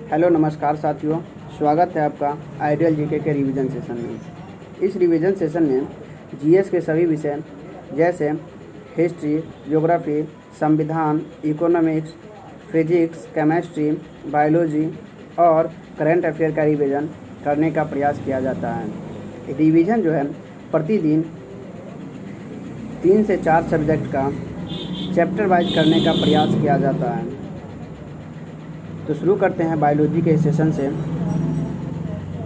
Hello नमस्कार साथियों, स्वागत है आपका आइडियल जीके के रिवीजन सेशन में। इस रिवीजन सेशन में जीएस के सभी विषय जैसे हिस्ट्री, ज्योग्राफी, संविधान, इकोनॉमिक्स, फिजिक्स, केमिस्ट्री, बायोलॉजी और करंट अफेयर का रिवीजन करने का प्रयास किया जाता है। रिवीजन जो है प्रतिदिन 3 से 4 सब्जेक्ट का चैप्टर वाइज करने का प्रयास किया जाता है। तो शुरू करते हैं बायोलॉजी के सेशन से।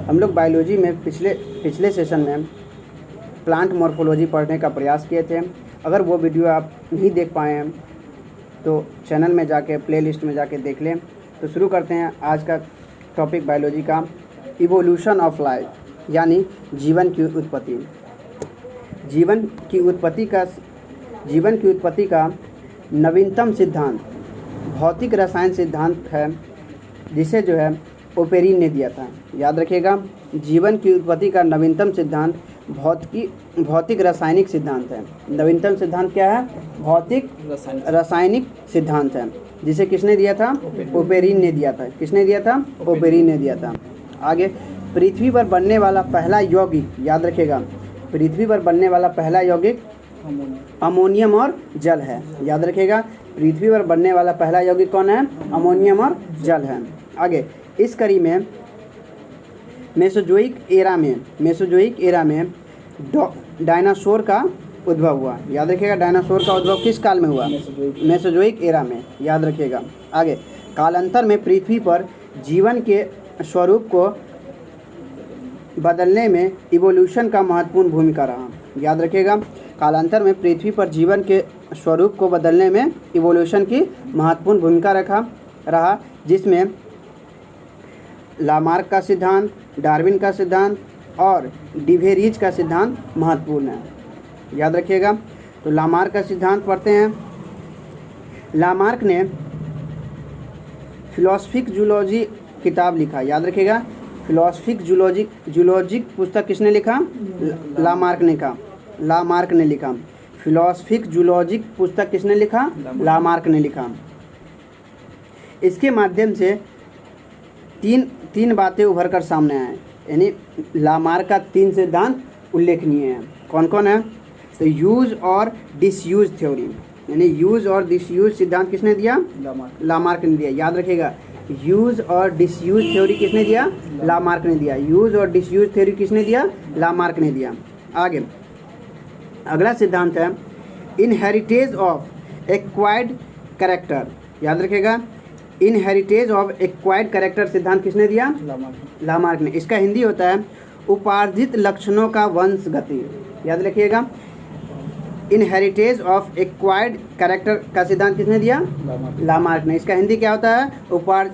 हम लोग बायोलॉजी में पिछले सेशन में प्लांट मॉर्फोलॉजी पढ़ने का प्रयास किए थे। अगर वो वीडियो आप नहीं देख पाए हैं तो चैनल में जाके प्लेलिस्ट में जाके देख लें। तो शुरू करते हैं आज का टॉपिक बायोलॉजी का, इवोल्यूशन ऑफ लाइफ, यानी जीवन की उत्पत्ति। जीवन की उत्पत्ति का नवीनतम सिद्धांत भौतिक रसायन सिद्धांत है, जिसे जो है ओपेरिन ने दिया था। याद रखिएगा, जीवन की उत्पत्ति का नवीनतम सिद्धांत भौतिक रासायनिक सिद्धांत है। नवीनतम सिद्धांत क्या है? भौतिक रासायनिक सिद्धांत है, जिसे किसने दिया था? ओपेरिन ने दिया था। किसने दिया था? ओपेरिन ने दिया था। आगे, पृथ्वी पर बनने वाला पहला यौगिक, याद रखिएगा, पृथ्वी पर बनने वाला पहला यौगिक अमोनियम और जल है। याद रखिएगा, पृथ्वी पर बनने वाला पहला यौगिक कौन है? अमोनियम और जल है। आगे, इस कड़ी में मेसोजोइक एरा में डायनासोर का उद्भव हुआ। याद रखिएगा, डायनासोर का उद्भव किस काल में हुआ? मेसोजोइक एरा में। याद रखिएगा। आगे, कालांतर में पृथ्वी पर जीवन के स्वरूप को बदलने में इवोल्यूशन का महत्वपूर्ण भूमिका रहा। याद रखिएगा, कालांतर में पृथ्वी पर जीवन के स्वरूप को बदलने में इवोल्यूशन की महत्वपूर्ण भूमिका रहा, जिसमें लामार्क का सिद्धांत, डार्विन का सिद्धांत और डिवेरिज का सिद्धांत महत्वपूर्ण है। याद रखिएगा। तो लामार्क का सिद्धांत पढ़ते हैं। लामार्क ने फिलोसफिक जूलॉजी किताब लिखा। याद रखिएगा, फिलोसफिक जूलॉजिक पुस्तक किसने लिखा? लामार्क ने लिखा। फिलोसफिक जूलॉजिक पुस्तक किसने लिखा? लामार्क ने लिखा। इसके माध्यम से तीन बातें उभर कर सामने आए, यानी लामार्क का 3 सिद्धांत उल्लेखनीय हैं। कौन कौन है? तो यूज और डिसयूज थ्योरी, यानी यूज और डिसयूज सिद्धांत किसने दिया? लामार्क ने दिया। याद रखिएगा, यूज और डिसयूज थ्योरी किसने दिया? लामार्क ने दिया। यूज और डिसयूज थ्योरी किसने दिया? लामार्क ने दिया। आगे, अगला सिद्धांत है इनहेरिटेज ऑफ एक्वायर्ड कैरेक्टर। याद रखिएगा, इनहेरिटेज ऑफ एक्वायर्ड कैरेक्टर सिद्धांत किसने दिया? लामार्क ने। इसका हिंदी होता है उपार्जित लक्षणों का वंशगति। याद रखिएगा, इनहेरिटेज ऑफ एक्वायर्ड कैरेक्टर का सिद्धांत किसने दिया? लामार्क ने। इसका हिंदी क्या होता है?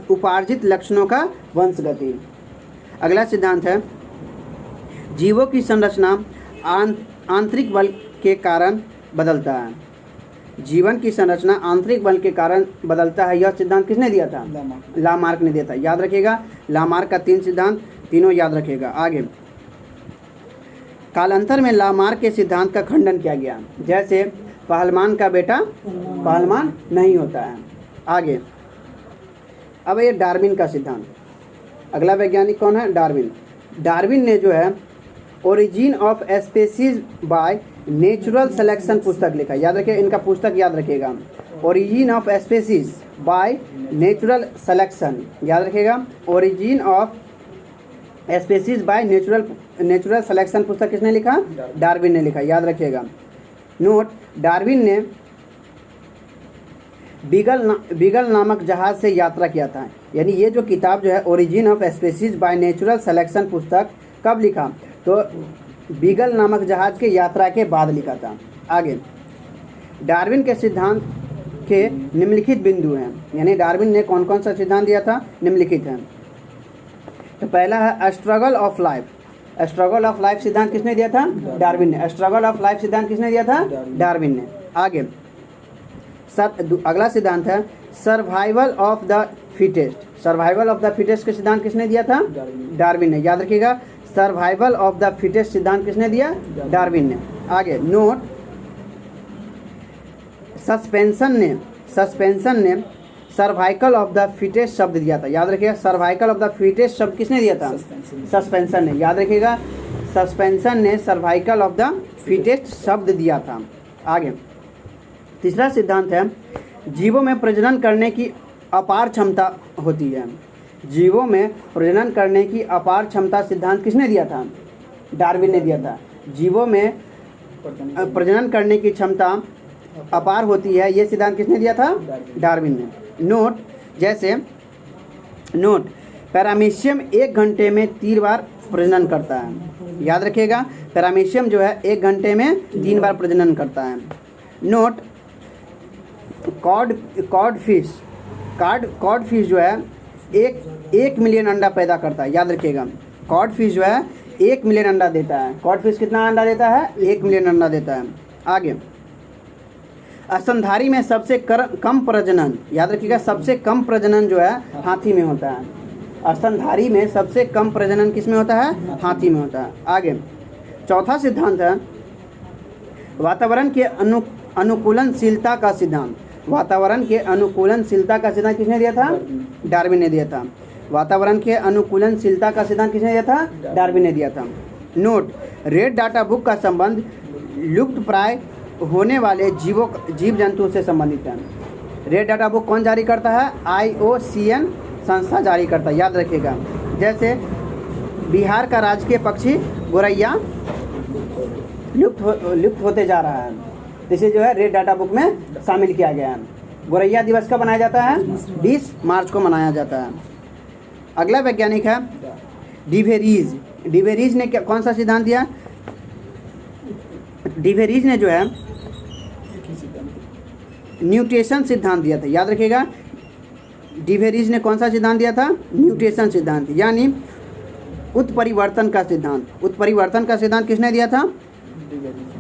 उपार्जित लक्षणों का वंशगति। अगला सिद्धांत है जीवों की संरचना आंतरिक बल के कारण बदलता है। जीवन की संरचना आंतरिक बल के कारण बदलता है। यह सिद्धांत किसने दिया था? लामार्क ने दिया था। याद रखिएगा, लामार्क का 3 सिद्धांत, तीनों याद रखिएगा। आगे, कालांतर में लामार्क के सिद्धांत का खंडन किया गया, जैसे पहलवान का बेटा पहलवान नहीं होता है। आगे, अब ये डार्विन का सिद्धांत। अगला वैज्ञानिक कौन है? डार्विन। डार्विन ने जो है origin of species by natural selection पुस्तक लिखा। याद रखिए, इनका पुस्तक याद रखिएगा, origin of species by natural selection. याद रखिएगा, origin of species by natural selection पुस्तक किसने लिखा? डार्विन ने लिखा। याद रखिएगा। नोट, डार्विन ने बीगल नामक जहाज से यात्रा किया था। यानी ये जो किताब जो है origin of species by natural selection पुस्तक कब लिखा? तो बीगल नामक जहाज के यात्रा के बाद लिखा था। आगे, डार्विन के सिद्धांत के निम्नलिखित बिंदु हैं, यानी डार्विन ने कौन कौन सा सिद्धांत दिया था? निम्नलिखित हैं। तो पहला है struggle of life. Struggle of life सिद्धांत किसने दिया था? डार्विन ने। स्ट्रगल ऑफ लाइफ सिद्धांत किसने दिया था? डार्विन ने। आगे, अगला सिद्धांत है survival of the fittest. Survival of the fittest के सिद्धांत किसने दिया था? डार्विन ने। याद रखिएगा, सर्वाइवल ऑफ द फिटेस्ट सिद्धांत किसने दिया? डार्विन ने। आगे, नोट, सस्पेंशन ने सर्वाइकल ऑफ द फिटेस्ट शब्द दिया था, याद रखिएगा। सर्वाइकल ऑफ द फिटेस्ट शब्द किसने दिया था? सस्पेंशन ने, याद रखिएगा। सस्पेंशन ने सर्वाइकल ऑफ द फिटेस्ट शब्द दिया था। आगे तीसरा सिद्धांत है, जीवों में प्रजनन करने की अपार क्षमता होती है। जीवों में प्रजनन करने की अपार क्षमता सिद्धांत किसने दिया था? डार्विन ने दिया था। जीवों में प्रजनन करने की क्षमता अपार होती है, ये सिद्धांत किसने दिया था? डार्विन ने। नोट, जैसे नोट, पैरामीशियम 1 घंटे में 3 बार प्रजनन करता है, याद रखिएगा। पैरामीशियम जो है 1 घंटे में 3 बार प्रजनन करता है। नोट, कॉड फिश जो है 1 मिलियन अंडा पैदा करता है, याद रखिएगा। कॉड फिश जो है 1 मिलियन अंडा देता है। कॉड फिश कितना अंडा देता है? 1 मिलियन अंडा देता है। आगे, स्तनधारी में सबसे कम प्रजनन, याद रखिएगा, सबसे कम प्रजनन जो है हाथी में होता है। स्तनधारी में सबसे कम प्रजनन किस में होता है? हाथी में होता है। आगे चौथा सिद्धांत है, वातावरण के अनुकूलनशीलता का सिद्धांत। वातावरण के अनुकूलनशीलता का सिद्धांत किसने दिया था? डार्विन ने दिया था। वातावरण के अनुकूलनशीलता का सिद्धांत किसने दिया था? डार्विन ने दिया था। नोट, रेड डाटा बुक का संबंध लुप्त प्राय होने वाले जीव जंतुओं से संबंधित है। रेड डाटा बुक कौन जारी करता है? IUCN संस्था जारी करता है, याद रखिएगा। जैसे बिहार का राजकीय पक्षी गोरैया लुप्त होते जा रहा है, इसे जो है रेड डाटा बुक में शामिल किया गया है। गोरैया दिवस कब मनाया जाता है? 20 मार्च को मनाया जाता है। अगला वैज्ञानिक है डिवेरीज। डिवेरीज ने कौन सा सिद्धांत दिया? डिवेरीज ने जो है न्यूट्रिशन सिद्धांत दिया था, याद रखिएगा। डिवेरीज ने कौन सा सिद्धांत दिया था? न्यूट्रिशन सिद्धांत, यानी उत्परिवर्तन का सिद्धांत। उत्परिवर्तन का सिद्धांत किसने दिया था?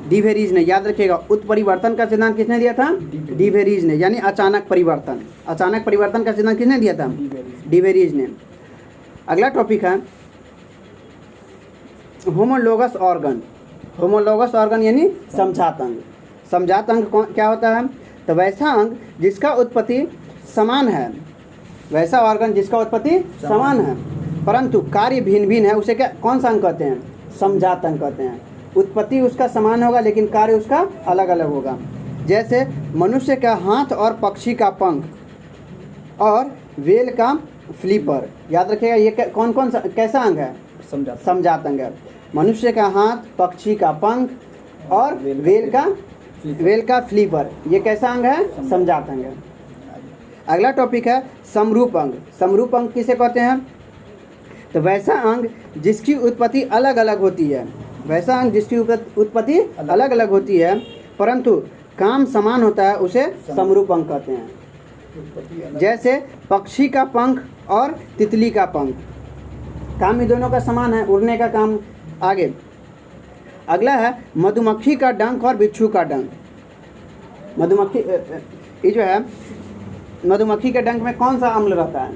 डिवेरीज ने, याद रखिएगा। उत्परिवर्तन का सिद्धांत किसने दिया था? डिवेरीज ने, यानी अचानक परिवर्तन। अचानक परिवर्तन का सिद्धांत किसने दिया था? डिवेरीज ने। अगला टॉपिक है होमोलोगस ऑर्गन। होमोलोगस ऑर्गन यानी समजात अंग। समजात अंग क्या होता है? तो वैसा अंग जिसका उत्पत्ति समान है, वैसा ऑर्गन जिसका उत्पत्ति समान है परंतु कार्य भिन्न भिन्न है, उसे क्या कौन सा अंग कहते हैं? समजात अंग कहते हैं। उत्पत्ति उसका समान होगा लेकिन कार्य उसका अलग अलग होगा। जैसे मनुष्य का हाथ और पक्षी का पंख और वेल का फ्लीपर, याद रखिएगा। ये कौन सा कैसा अंग है? समजात अंग है। मनुष्य का हाथ, पक्षी का पंख और वेल का फ्लीपर, ये कैसा अंग है? समजात अंग है। अगला टॉपिक है समरूप अंग। समरूप अंग किसे कहते हैं? तो वैसा अंग जिसकी उत्पत्ति अलग अलग होती है, वैसा अंग जिसकी उत्पत्ति अलग अलग होती है परंतु काम समान होता है, उसे समरूप अंग कहते हैं। जैसे पक्षी का पंख और तितली का पंख, काम ही दोनों का समान है, उड़ने का काम। आगे अगला है मधुमक्खी का डंक और बिच्छू का डंक। मधुमक्खी ये जो है, मधुमक्खी के डंक में कौन सा अम्ल रहता है?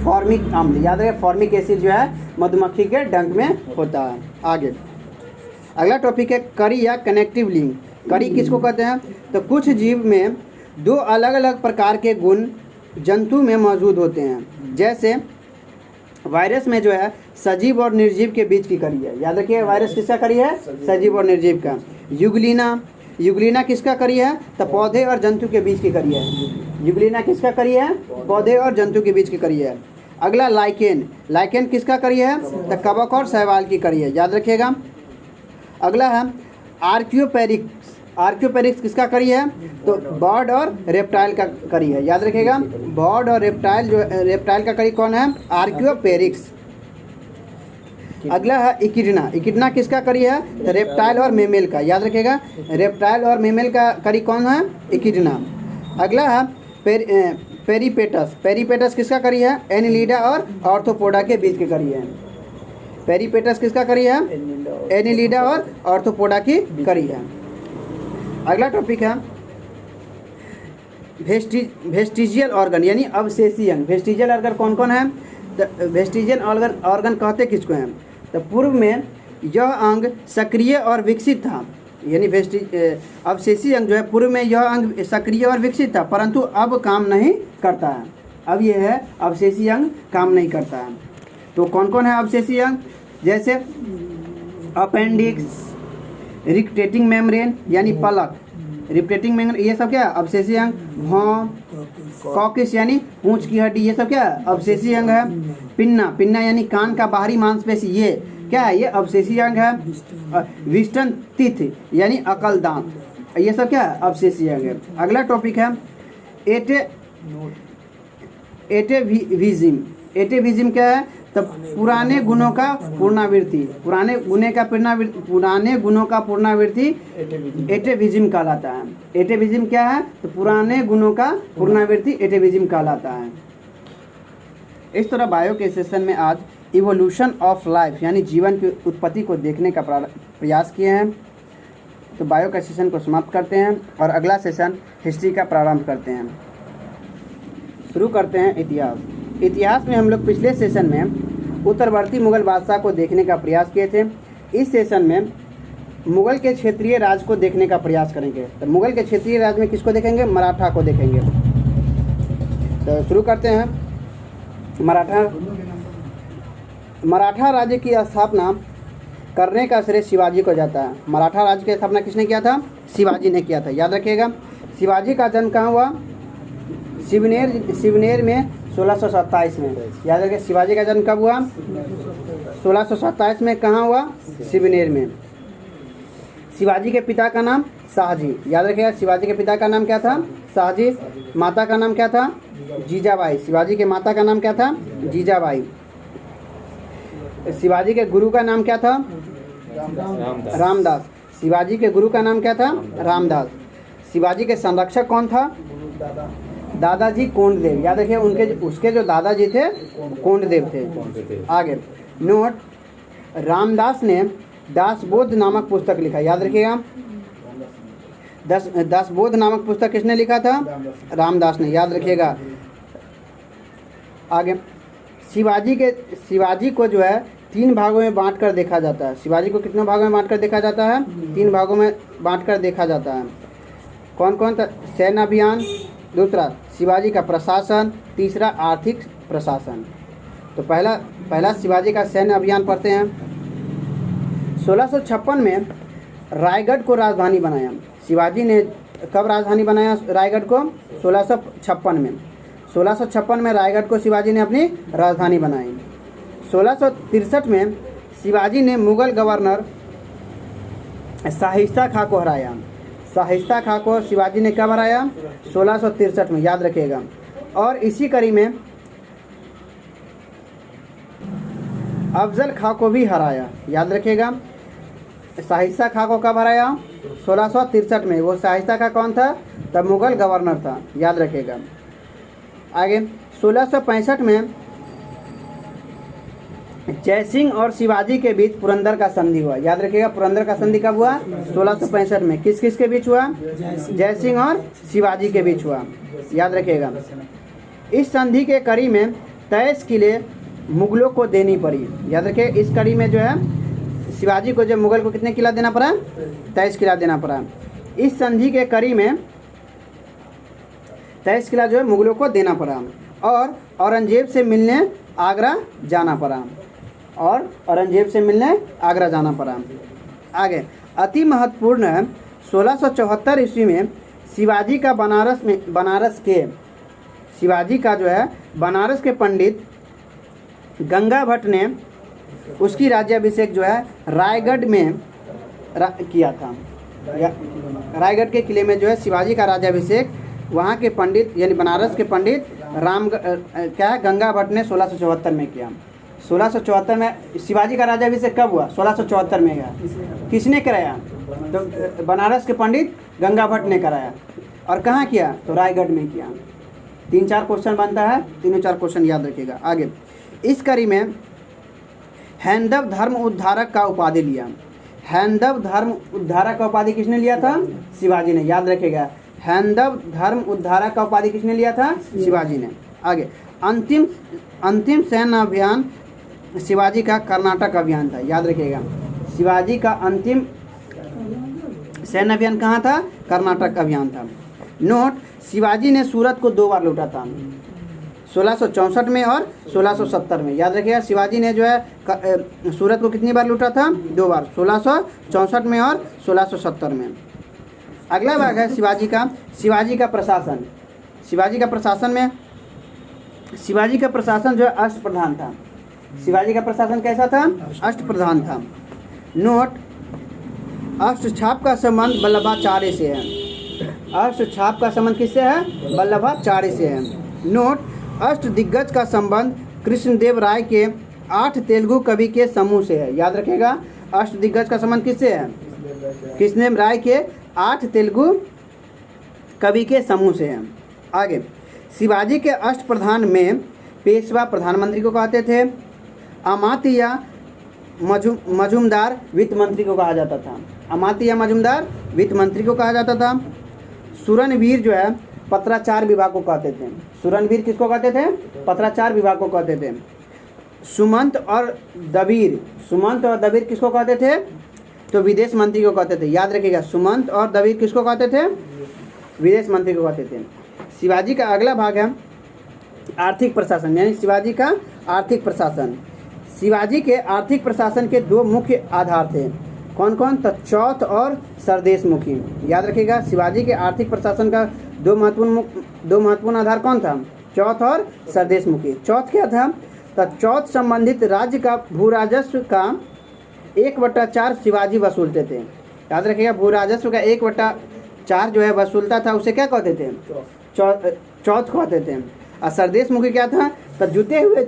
फॉर्मिक अम्ल, याद रहे। फॉर्मिक एसिड जो है मधुमक्खी के डंक में होता है। आगे अगला टॉपिक है करी या कनेक्टिव लिंक। करी किसको कहते हैं? तो कुछ जीव में 2 अलग अलग प्रकार के गुण जंतु में मौजूद होते हैं। जैसे वायरस में जो है सजीव और निर्जीव के बीच की कड़ी है, याद रखिए। वायरस किसका कड़ी है? सजीव और निर्जीव का। युगलिना किसका कड़ी है? तो पौधे और जंतु के बीच की कड़ी है। युगलिना किसका कड़ी है? पौधे और जंतु के बीच की कड़ी है। अगला लाइकेन किसका कड़ी है? तो कवक और शैवाल की कड़ी है, याद रखिएगा। अगला है आर्कियोपेरिक्स किसका कड़ी है? तो बर्ड और रेप्टाइल का कड़ी है, याद रखिएगा। बर्ड और रेप्टाइल का कड़ी कौन है? आर्कियोपेरिक्स। अगला है इकिडना किसका कड़ी है? तो रेप्टाइल और मेमेल का, याद रखिएगा। रेप्टाइल और मेमेल का कड़ी कौन है? इकिडना। अगला है पेरीपेटस किसका कड़ी है? एनिलिडा और ऑर्थोपोडा के बीच की कड़ी है। पेरीपेटस किसका कड़ी है? एनिलिडा और ऑर्थोपोडा की कड़ी है। अगला टॉपिक है वेस्टिजियल ऑर्गन यानी अवशेषी अंग। वेस्टिजियल ऑर्गन कौन कौन है? तो वेस्टिजियल ऑर्गन कहते किसको हैं? तो पूर्व में यह अंग सक्रिय और विकसित था, यानी अवशेषी अंग जो है, पूर्व में यह अंग सक्रिय और विकसित था परंतु अब काम नहीं करता है। अब यह है अवशेषी अंग काम नहीं करता है। तो कौन कौन है अवशेषी अंग? जैसे अपेंडिक्स, रिक्टेटिंग मेम्ब्रेन यानी पलक, रिक्टेटिंग मेम्ब्रेन, ये सब क्या है? अवशेषी अंग। भौं, कॉकिस यानी पूंछ की हड्डी, ये सब क्या है? अवशेषी अंग है। पिन्ना, पिन्ना यानी कान का बाहरी मांसपेशी, ये क्या है? ये अवशेषी अंग है। विस्टन टीथ यानी अकल दांत, ये सब क्या है? अवशेषी अंग है। अगला टॉपिक है एटेविज्म। एटेविज्म क्या है? तब पुराने गुणों का पुनरावृत्ति, पुराने गुणों का पुनरावृत्ति एटेविज्म कहलाता है। एटेविज्म क्या है? तो पुराने गुणों का पुनरावृत्ति एटेविज्म कहलाता है। इस तरह बायो के सेशन में आज इवोल्यूशन ऑफ लाइफ यानी जीवन की उत्पत्ति को देखने का प्रयास किए हैं। तो बायो का सेशन को समाप्त करते हैं और अगला सेशन हिस्ट्री का प्रारंभ करते हैं। शुरू करते हैं इतिहास। इतिहास में हम लोग पिछले सेशन में उत्तरवर्ती मुगल बादशाह को देखने का प्रयास किए थे। इस सेशन में मुगल के क्षेत्रीय राज को देखने का प्रयास करेंगे। तो मुगल के क्षेत्रीय राज में किसको देखेंगे? मराठा को देखेंगे। तो शुरू करते हैं। मराठा राज्य की स्थापना करने का श्रेय शिवाजी को जाता है। मराठा राज्य की स्थापना किसने किया था? शिवाजी ने किया था, याद रखिएगा। शिवाजी का जन्म कहाँ हुआ? शिवनेर में 1627 में, याद रखिए। शिवाजी का जन्म कब हुआ? 1627 में। कहाँ हुआ? शिवनेर में। शिवाजी के पिता का नाम शाहजी, याद रखिएगा। शिवाजी के पिता का नाम क्या था? शाहजी। माता का नाम क्या था? जीजाबाई। शिवाजी के माता का नाम क्या था? जीजाबाई। शिवाजी के गुरु का नाम क्या था? रामदास। शिवाजी के गुरु का नाम क्या था? रामदास। शिवाजी के संरक्षक कौन था? दादाजी कोंडदेव, याद रखिए। उसके जो दादाजी थे कोंडदेव थे। आगे नोट, रामदास ने दासबोध नामक पुस्तक लिखा, याद रखिएगा। दासबोध नामक पुस्तक किसने लिखा था? रामदास ने, याद रखिएगा। आगे शिवाजी को जो है 3 भागों में बांट कर देखा जाता है। शिवाजी को कितने भागों में बांट कर देखा जाता है? 3 भागों में बांट कर देखा जाता है। कौन कौन था? सैन्य अभियान, दूसरा शिवाजी का प्रशासन, तीसरा आर्थिक प्रशासन। तो पहला शिवाजी का सैन्य अभियान पढ़ते हैं। 1656 में रायगढ़ को राजधानी बनाया। शिवाजी ने कब राजधानी बनाया रायगढ़ को? 1656 में। 1656 में रायगढ़ को शिवाजी ने अपनी राजधानी बनाई। 1663 में शिवाजी ने मुगल गवर्नर शाहिस्ता खां को हराया। शाहिस्ता खां को शिवाजी ने कब हराया? 1663 में, याद रखिएगा। और इसी कड़ी में अफजल खां को भी हराया, याद रखिएगा। शाहिस्ता खां को कब हराया? 1663 में। वो शाहिस्ता खां कौन था? तब मुगल गवर्नर था, याद रखिएगा। आगे 1665 में जयसिंह और शिवाजी के बीच पुरंदर का संधि हुआ, याद रखिएगा। पुरंदर का संधि कब हुआ? 1665 में। किस किस के बीच हुआ? जयसिंह और शिवाजी के बीच हुआ, याद रखिएगा। इस संधि के कड़ी में 23 किले मुगलों को देनी पड़ी, याद रखिए। इस कड़ी में जो है शिवाजी को जो मुगल को कितने किला देना पड़ा? 23 किला देना पड़ा। इस संधि के कड़ी में 23 किला जो है मुगलों को देना पड़ा और औरंगजेब से मिलने आगरा जाना पड़ा। आगे अति महत्वपूर्ण है 1674 ईस्वी में शिवाजी का बनारस के पंडित गंगा भट्ट ने उसकी राज्याभिषेक जो है रायगढ़ में किया था। रायगढ़ के किले में जो है शिवाजी का राज्याभिषेक वहाँ के पंडित यानी बनारस के पंडित गंगा भट्ट ने 1674 में किया। 1674 में शिवाजी का राज्याभिषेक कब हुआ? 1674 में गया। किसने कराया? तो बनारस के पंडित गंगा भट्ट ने कराया। और कहाँ किया? तो रायगढ़ में किया। 3-4 क्वेश्चन बनता है, 3-4 क्वेश्चन याद रखिएगा। आगे इस कड़ी में हैंदव धर्म उद्धारक का उपाधि लिया। हैंदव धर्म उद्धारक का उपाधि किसने लिया था? शिवाजी ने, याद रखिएगा। हैंदव धर्म उद्धारक का उपाधि किसने लिया था? शिवाजी ने। आगे अंतिम सैन्य अभियान शिवाजी का कर्नाटक अभियान था, याद रखिएगा। शिवाजी का अंतिम सैन्य अभियान कहाँ था? कर्नाटक अभियान था। नोट, शिवाजी ने सूरत को 2 बार लूटा था, 1664 में और 1670 में। याद रखिएगा, शिवाजी ने जो है सूरत को कितनी बार लूटा था? 2 बार, 1664 में और 1670 में। अगला भाग है शिवाजी का प्रशासन। शिवाजी का प्रशासन में शिवाजी का प्रशासन जो है अष्टप्रधान था। शिवाजी का प्रशासन कैसा था? अष्टप्रधान था। नोट, अष्टछाप का संबंध वल्लभाचार्य से है। अष्टछाप का संबंध किससे है? वल्लभाचार्य से है। नोट, अष्टदिग्गज का संबंध कृष्णदेव राय के 8 तेलुगु कवि के समूह से है। याद रखिएगा, अष्टदिग्गज का संबंध किससे है? कृष्णदेव राय के 8 तेलुगु कवि के समूह से है। आगे, शिवाजी के अष्टप्रधान में पेशवा प्रधानमंत्री को कहते थे, अमात्य या मजूमदार वित्त मंत्री को कहा जाता था। अमात्य या मजूमदार वित्त मंत्री को कहा जाता था। सुरनवीर जो है पत्राचार विभाग को कहते थे। सुरनवीर किसको कहते थे? पत्राचार विभाग को कहते थे। सुमंत और दबीर किसको कहते थे? तो विदेश मंत्री को कहते थे। याद रखिएगा, सुमंत और दबीर किसको कहते थे? विदेश मंत्री को कहते थे। शिवाजी का अगला भाग है आर्थिक प्रशासन, यानी शिवाजी का आर्थिक प्रशासन। शिवाजी के आर्थिक प्रशासन के 2 मुख्य आधार थे। कौन कौन? तो चौथ और सरदेशमुखी। याद रखिएगा, शिवाजी के आर्थिक प्रशासन का 2 महत्वपूर्ण आधार कौन था? चौथ और सरदेशमुखी। चौथ क्या था? तो चौथ संबंधित राज्य का भू राजस्व का 1/4 शिवाजी वसूलते थे। याद रखिएगा, भू राजस्व का 1/4 जो है वसूलता था, उसे क्या कहते थे? चौथ कहते थे। और सरदेशमुखी क्या था? तो जुटे हुए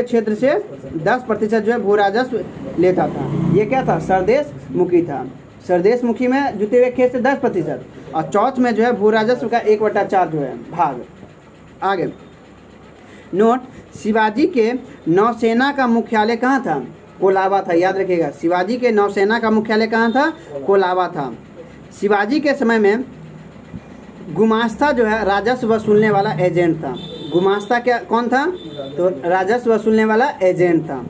क्षेत्र से 10% जो है भू राजस्व लेता था। ये क्या था? सरदेशमुखी था। सरदेशमुखी में जुटे हुए खेत से 10% और चौथ में जो है भू राजस्व का 1/4 जो है भाग। आगे, नोट, शिवाजी के नौसेना का मुख्यालय कहाँ था? कोलाबा था। याद रखिएगा, शिवाजी के नौसेना का मुख्यालय कहाँ था? कोलाबा था। शिवाजी के समय में गुमास्ता जो है राजस्व वसूलने वाला एजेंट था। गुमास्ता क्या कौन था? तो राजस्व वसूलने वाला एजेंट था।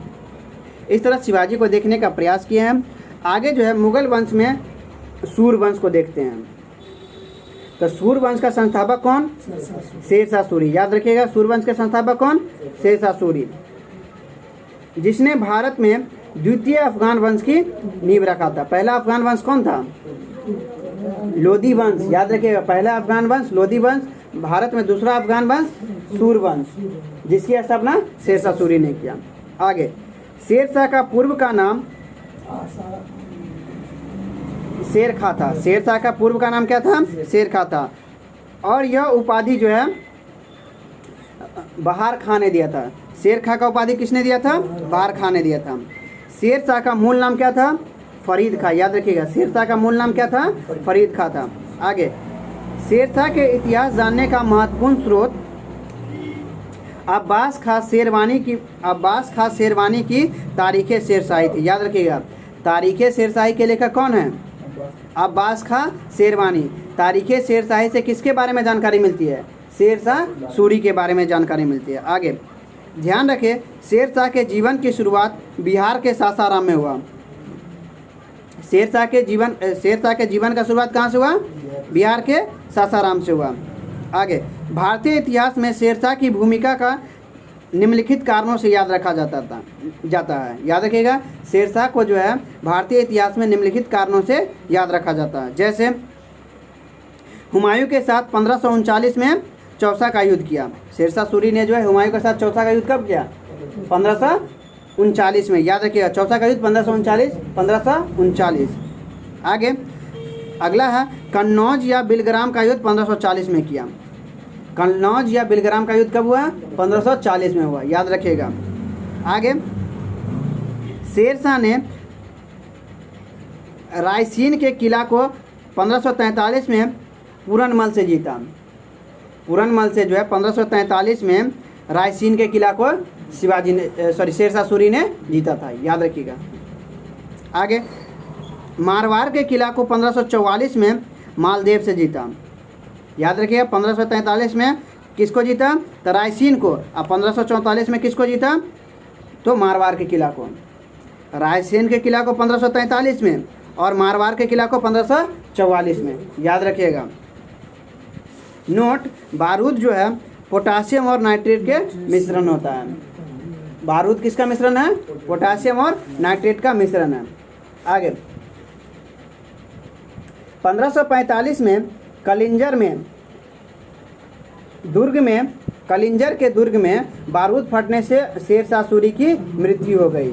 इस तरह शिवाजी को देखने का प्रयास किए हैं। आगे जो है मुगल वंश में सूर्यवंश को देखते हैं। तो सूर्यवंश का संस्थापक कौन? शेरशाह सूरी। याद रखिएगा, सूर्यवंश के संस्थापक कौन? शेरशाह सूरी, जिसने भारत में द्वितीय अफगान वंश की नींव रखा था। पहला अफगान वंश कौन था? लोधी वंश। याद रखिएगा, पहला अफगान वंश लोधी वंश, भारत में दूसरा अफगान वंश सूर्यवंश, जिसकी स्थापना शेरशाह सूरी ने किया। आगे, शेरशाह का पूर्व का नाम शेरखा था। शेरशाह का पूर्व का नाम क्या था? शेरखा था। और यह उपाधि जो है बहार खां ने दिया था। शेरखा का उपाधि किसने दिया था? बहार खां ने दिया था। शेरशाह का मूल नाम क्या था? फरीद खां। याद रखिएगा, शेरशाह का मूल नाम क्या था? फरीद खां था। आगे, शेरशाह के इतिहास जानने का महत्वपूर्ण स्रोत अब्बास खां शेरवानी की तारीख़ शेरशाही थी। याद रखिएगा, तारीख़ शेरशाही के लेखक कौन है? अब्बास खां शेरवानी। तारीख़ शेरशाही से किसके बारे में जानकारी मिलती है? शेरशाह सूरी के बारे में जानकारी मिलती है। आगे, ध्यान रखें, शेरशाह के जीवन की शुरुआत बिहार के सासाराम में हुआ। शेरशाह के जीवन का शुरुआत कहाँ से हुआ? बिहार के सासाराम से हुआ। आगे, भारतीय इतिहास में शेरशाह की भूमिका का निम्नलिखित कारणों से याद रखा जाता है। याद रखिएगा, शेरशाह को जो है भारतीय इतिहास में निम्नलिखित कारणों से याद रखा जाता है। जैसे हुमायूं के साथ 1539 में चौसा का युद्ध किया। शेरशाह सूरी ने जो है हुमायूं के साथ चौसा का युद्ध कब किया? 1539 में। याद रखिएगा, चौसा का युद्ध 1539। आगे, अगला है कन्नौज या बिलग्राम का युद्ध 1540 में किया। कन्नौज या बिलग्राम का युद्ध कब हुआ? 1540 में हुआ। याद रखिएगा। आगे, शेरशाह ने रायसीन के किला को 1543 में पूरनमल से जीता। पूरनमल से जो है 1543 में रायसीन के किला को शेरशाह सूरी ने जीता था। याद रखिएगा। आगे, मारवाड़ के किला को 1544 में मालदेव से जीता। याद रखिएगा, 1543 में किसको जीता? तो रायसीन को। और 1544 में किसको जीता? तो मारवाड़ के किला को। रायसीन के किला को 1543 में और मारवाड़ के किला को 1544 में, याद रखिएगा। नोट, बारूद जो है पोटासियम और नाइट्रेट के मिश्रण होता है। बारूद किसका मिश्रण है? पोटासियम और नाइट्रेट का मिश्रण है। आगे 1545 में कलिंजर के दुर्ग में बारूद फटने से शेरशाह सूरी की मृत्यु हो गई।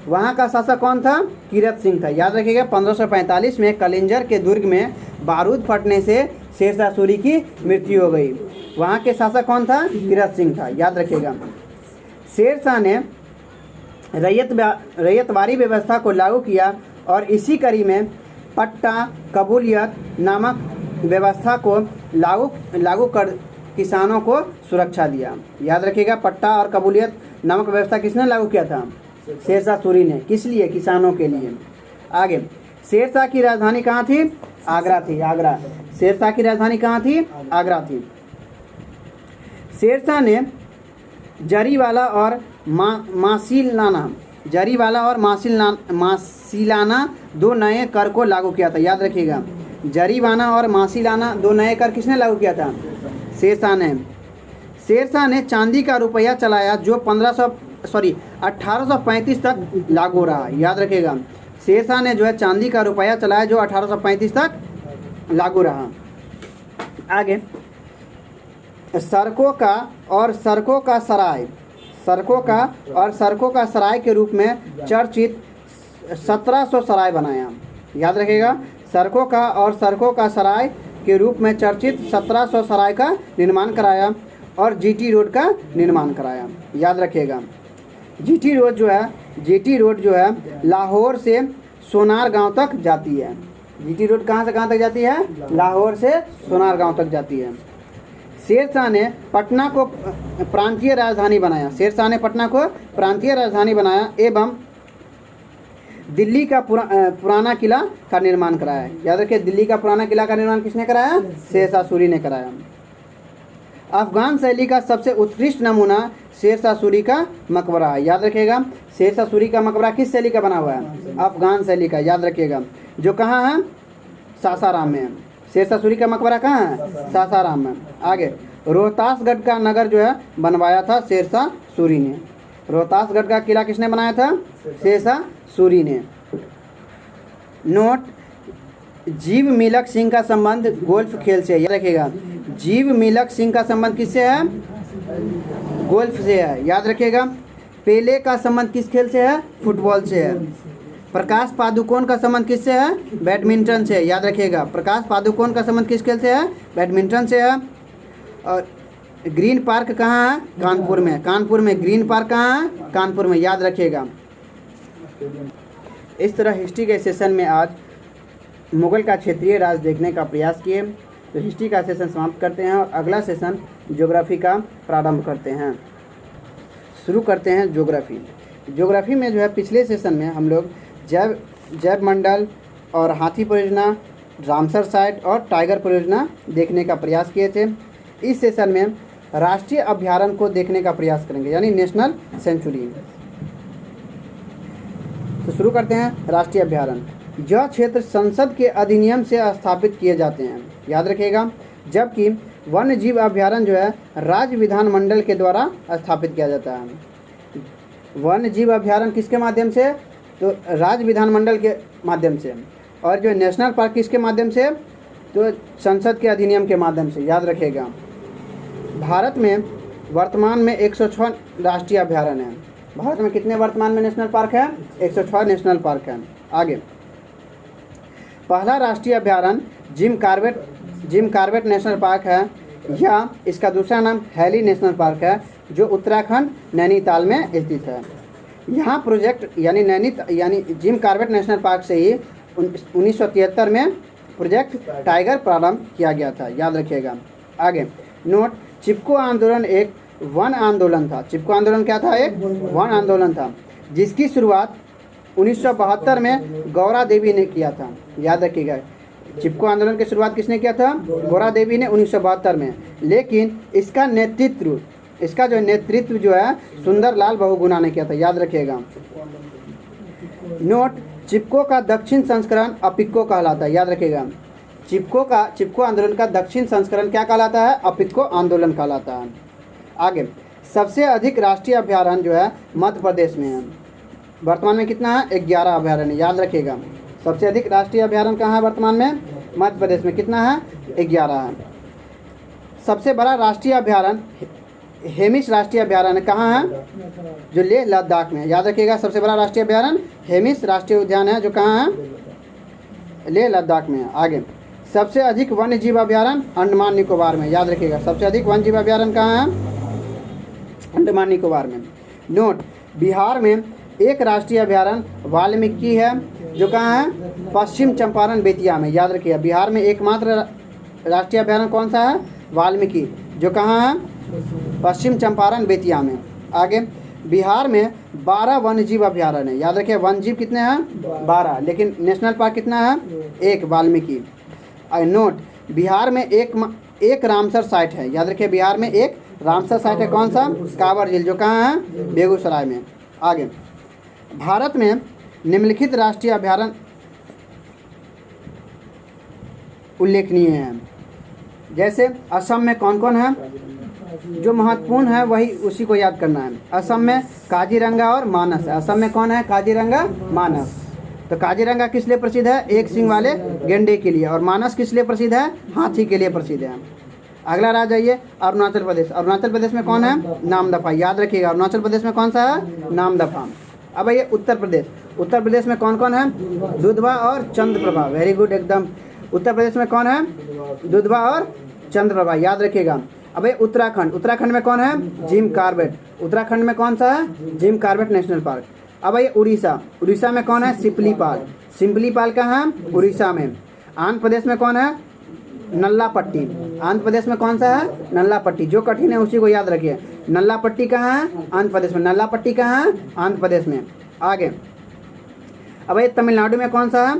वहाँ का शासक कौन था? कीरत सिंह था, याद रखिएगा। 1545 में कलिंजर के दुर्ग में बारूद फटने से शेरशाह सूरी की मृत्यु हो गई। वहाँ के शासक कौन था? कीरत सिंह था, याद रखिएगा। शेरशाह ने रैयतवारी व्यवस्था को लागू किया और इसी कड़ी में पट्टा कबूलियत नामक व्यवस्था को लागू कर किसानों को सुरक्षा दिया। याद रखिएगा, पट्टा और कबूलियत नामक व्यवस्था किसने लागू किया था? शेरशाह सूरी ने। किस लिए? किसानों के लिए। आगे, शेरशाह की राजधानी कहाँ थी? आगरा थी, आगरा। शेरशाह की राजधानी कहाँ थी? आगरा थी। शेरशाह ने जरीवाला और मासीलाना दो नए कर को लागू किया था, याद रखिएगा। जरीवाना और मासीलाना दो नए कर किसने लागू किया था? शेरशाह ने। शेरशाह ने चांदी का रुपया चलाया जो 1835 तक लागू रहा, याद रखिएगा। शेरशाह ने जो है चांदी का रुपया चलाया जो 1835 तक लागू रहा। आगे, सड़कों का सराय के रूप में चर्चित 1700 सराय बनाया, याद रखिएगा। सड़कों का सराय के रूप में चर्चित 1700 सराय का निर्माण कराया और जीटी रोड का निर्माण कराया, याद रखिएगा। जीटी रोड जो है लाहौर से सोनार गांव तक जाती है। जीटी रोड कहाँ से कहाँ तक जाती है? लाहौर से सोनार गांव तक जाती है। शेरशाह ने पटना को प्रांतीय राजधानी बनाया एवं दिल्ली का पुराना किला का निर्माण कराया। याद रखिए, दिल्ली का पुराना किला का निर्माण किसने कराया? शेरशाह सूरी ने कराया। अफगान शैली का सबसे उत्कृष्ट नमूना शेरशाह सूरी का मकबरा है, याद रखिएगा। शेरशाह सूरी का मकबरा किस शैली का बना हुआ है? अफगान शैली का, याद रखिएगा। जो कहाँ है? सासाराम में है। शेरशाह सूरी का मकबरा कहाँ है? सासाराम में। आगे, रोहतासगढ़ का नगर जो है बनवाया था शेरशाह सूरी ने। रोहतासगढ़ का किला किसने बनाया था? शेरशाह सूरी ने। नोट, जीव मिल्ख सिंह का संबंध गोल्फ खेल से है, याद रखिएगा। जीव मिल्ख सिंह का संबंध किससे है? गोल्फ से है, याद रखिएगा। पेले का संबंध किस खेल से है? फुटबॉल से है। प्रकाश पादुकोण का संबंध किससे है? बैडमिंटन से, याद रखिएगा। प्रकाश पादुकोण का संबंध किस खेल से है? बैडमिंटन से है। और ग्रीन पार्क कहाँ है? कानपुर में। कानपुर में ग्रीन पार्क कहाँ है? कानपुर में, याद रखिएगा। इस तरह हिस्ट्री के सेशन में आज मुगल का क्षेत्रीय राज देखने का प्रयास किए। तो हिस्ट्री का सेशन समाप्त करते हैं और अगला सेशन ज्योग्राफी का प्रारंभ करते हैं। शुरू करते हैं ज्योग्राफी। ज्योग्राफी में जो है पिछले सेशन में हम लोग जैव मंडल और हाथी परियोजना, रामसर साइट और टाइगर परियोजना देखने का प्रयास किए थे। इस सेशन में राष्ट्रीय अभयारण्य को देखने का प्रयास करेंगे, यानी नेशनल सेंचुरी। तो शुरू करते हैं राष्ट्रीय अभयारण्य। यह क्षेत्र संसद के अधिनियम से स्थापित किए जाते हैं, याद रखिएगा। जबकि वन्य जीव अभयारण्य जो है राज्य विधानमंडल के द्वारा स्थापित किया जाता है। वन्य जीव अभयारण्य किसके माध्यम से? तो राज्य विधानमंडल के माध्यम से। और जो नेशनल पार्क किसके माध्यम से? तो संसद के अधिनियम के माध्यम से, याद रखिएगा। भारत में वर्तमान में 106 राष्ट्रीय अभयारण्य हैं। भारत में कितने वर्तमान में नेशनल पार्क है? 106 नेशनल पार्क हैं। आगे, पहला राष्ट्रीय अभयारण्य जिम कॉर्बेट नेशनल पार्क है, या इसका दूसरा नाम हैली नेशनल पार्क है, जो उत्तराखंड नैनीताल में स्थित है। यहाँ प्रोजेक्ट यानी जिम कॉर्बेट नेशनल पार्क से ही 1973 में प्रोजेक्ट टाइगर प्रारंभ किया गया था, याद रखिएगा। आगे, नोट, चिपको आंदोलन एक वन आंदोलन था। चिपको आंदोलन क्या था? एक वन आंदोलन था, जिसकी शुरुआत 1972 में गौरा देवी ने किया था, याद रखिएगा। चिपको आंदोलन की शुरुआत किसने किया था? गौरा देवी ने 1972 में। लेकिन इसका नेतृत्व जो है सुंदर लाल बहुगुणा ने किया था, याद रखिएगा। नोट, चिपको का दक्षिण संस्करण अपिक्को कहलाता है, याद रखिएगा। चिपको आंदोलन का दक्षिण संस्करण क्या कहलाता है? अपिक्को आंदोलन कहलाता है। आगे, सबसे अधिक राष्ट्रीय अभयारण्य जो है मध्य प्रदेश में है। वर्तमान में कितना है? 11 अभयारण्य, याद रखिएगा। सबसे अधिक राष्ट्रीय अभयारण्य कहाँ है वर्तमान में? मध्य प्रदेश में। कितना है? 11 है। सबसे बड़ा राष्ट्रीय अभयारण्य हेमिस राष्ट्रीय अभयारण्य कहाँ है? जो लेह लद्दाख में, याद रखिएगा। सबसे बड़ा राष्ट्रीय अभयारण्य हेमिस राष्ट्रीय उद्यान है, जो कहाँ है? लेह लद्दाख में है। आगे, सबसे अधिक वन्य जीव अभयारण्य अंडमान निकोबार में, याद रखिएगा। सबसे अधिक वन्य जीव अभयारण्य कहाँ है? अंडमान निकोबार में। नोट, बिहार में एक राष्ट्रीय अभयारण्य वाल्मीकि है, जो कहाँ है? पश्चिम चंपारण बेतिया में, याद रखिएगा। बिहार में एकमात्र राष्ट्रीय अभयारण्य कौन सा है? वाल्मीकि, जो कहाँ है? पश्चिम चंपारण बेतिया में। आगे, बिहार में 12 वन्यजीव अभयारण्य है, याद रखिए। वन्यजीव कितने हैं? 12, लेकिन नेशनल पार्क कितना है? 1, वाल्मीकि। नोट, बिहार में एक रामसर साइट है, याद रखिए। बिहार में एक रामसर साइट है, कौन सा? कांवर झील, जो कहाँ है? बेगूसराय में। आगे, भारत में निम्नलिखित राष्ट्रीय अभयारण्य उल्लेखनीय हैं। जैसे असम में कौन कौन है? जो महत्वपूर्ण है वही उसी को याद करना है। असम में काजीरंगा और मानस है। असम में कौन है? काजीरंगा, मानस। तो काजीरंगा किस लिए प्रसिद्ध है? एक सींग वाले गेंडे के लिए। और मानस किस लिए प्रसिद्ध है? हाथी के लिए प्रसिद्ध है। अगला राज्य आइए, अरुणाचल प्रदेश। अरुणाचल प्रदेश में कौन है? नामदफा, याद रखिएगा। अरुणाचल प्रदेश में कौन सा है? नामदफा। अब आइए उत्तर प्रदेश। उत्तर प्रदेश में कौन कौन है? दुधवा और चंद्रप्रभा, वेरी गुड, एकदम। उत्तर प्रदेश में कौन है? दुधवा और चंद्रप्रभा, याद रखिएगा। अब उत्तराखंड। उत्तराखंड में कौन है? Jim Corbett. उत्तराखंड में कौन सा है? Jim Corbett national park. अब ये उड़ीसा। उड़ीसा में कौन है? सिपलीपाल। सिपलीपाल कहाँ है? उड़ीसा में। आंध्र प्रदेश में कौन है? नल्लापट्टी। आंध्र प्रदेश में कौन सा है? नल्लापट्टी। जो कठिन है उसी को याद रखिए। नल्लापट्टी कहाँ है? आंध्र प्रदेश में। नल्लापट्टी कहाँ है? आंध्र प्रदेश में। आगे, अब ये तमिलनाडु में कौन सा है?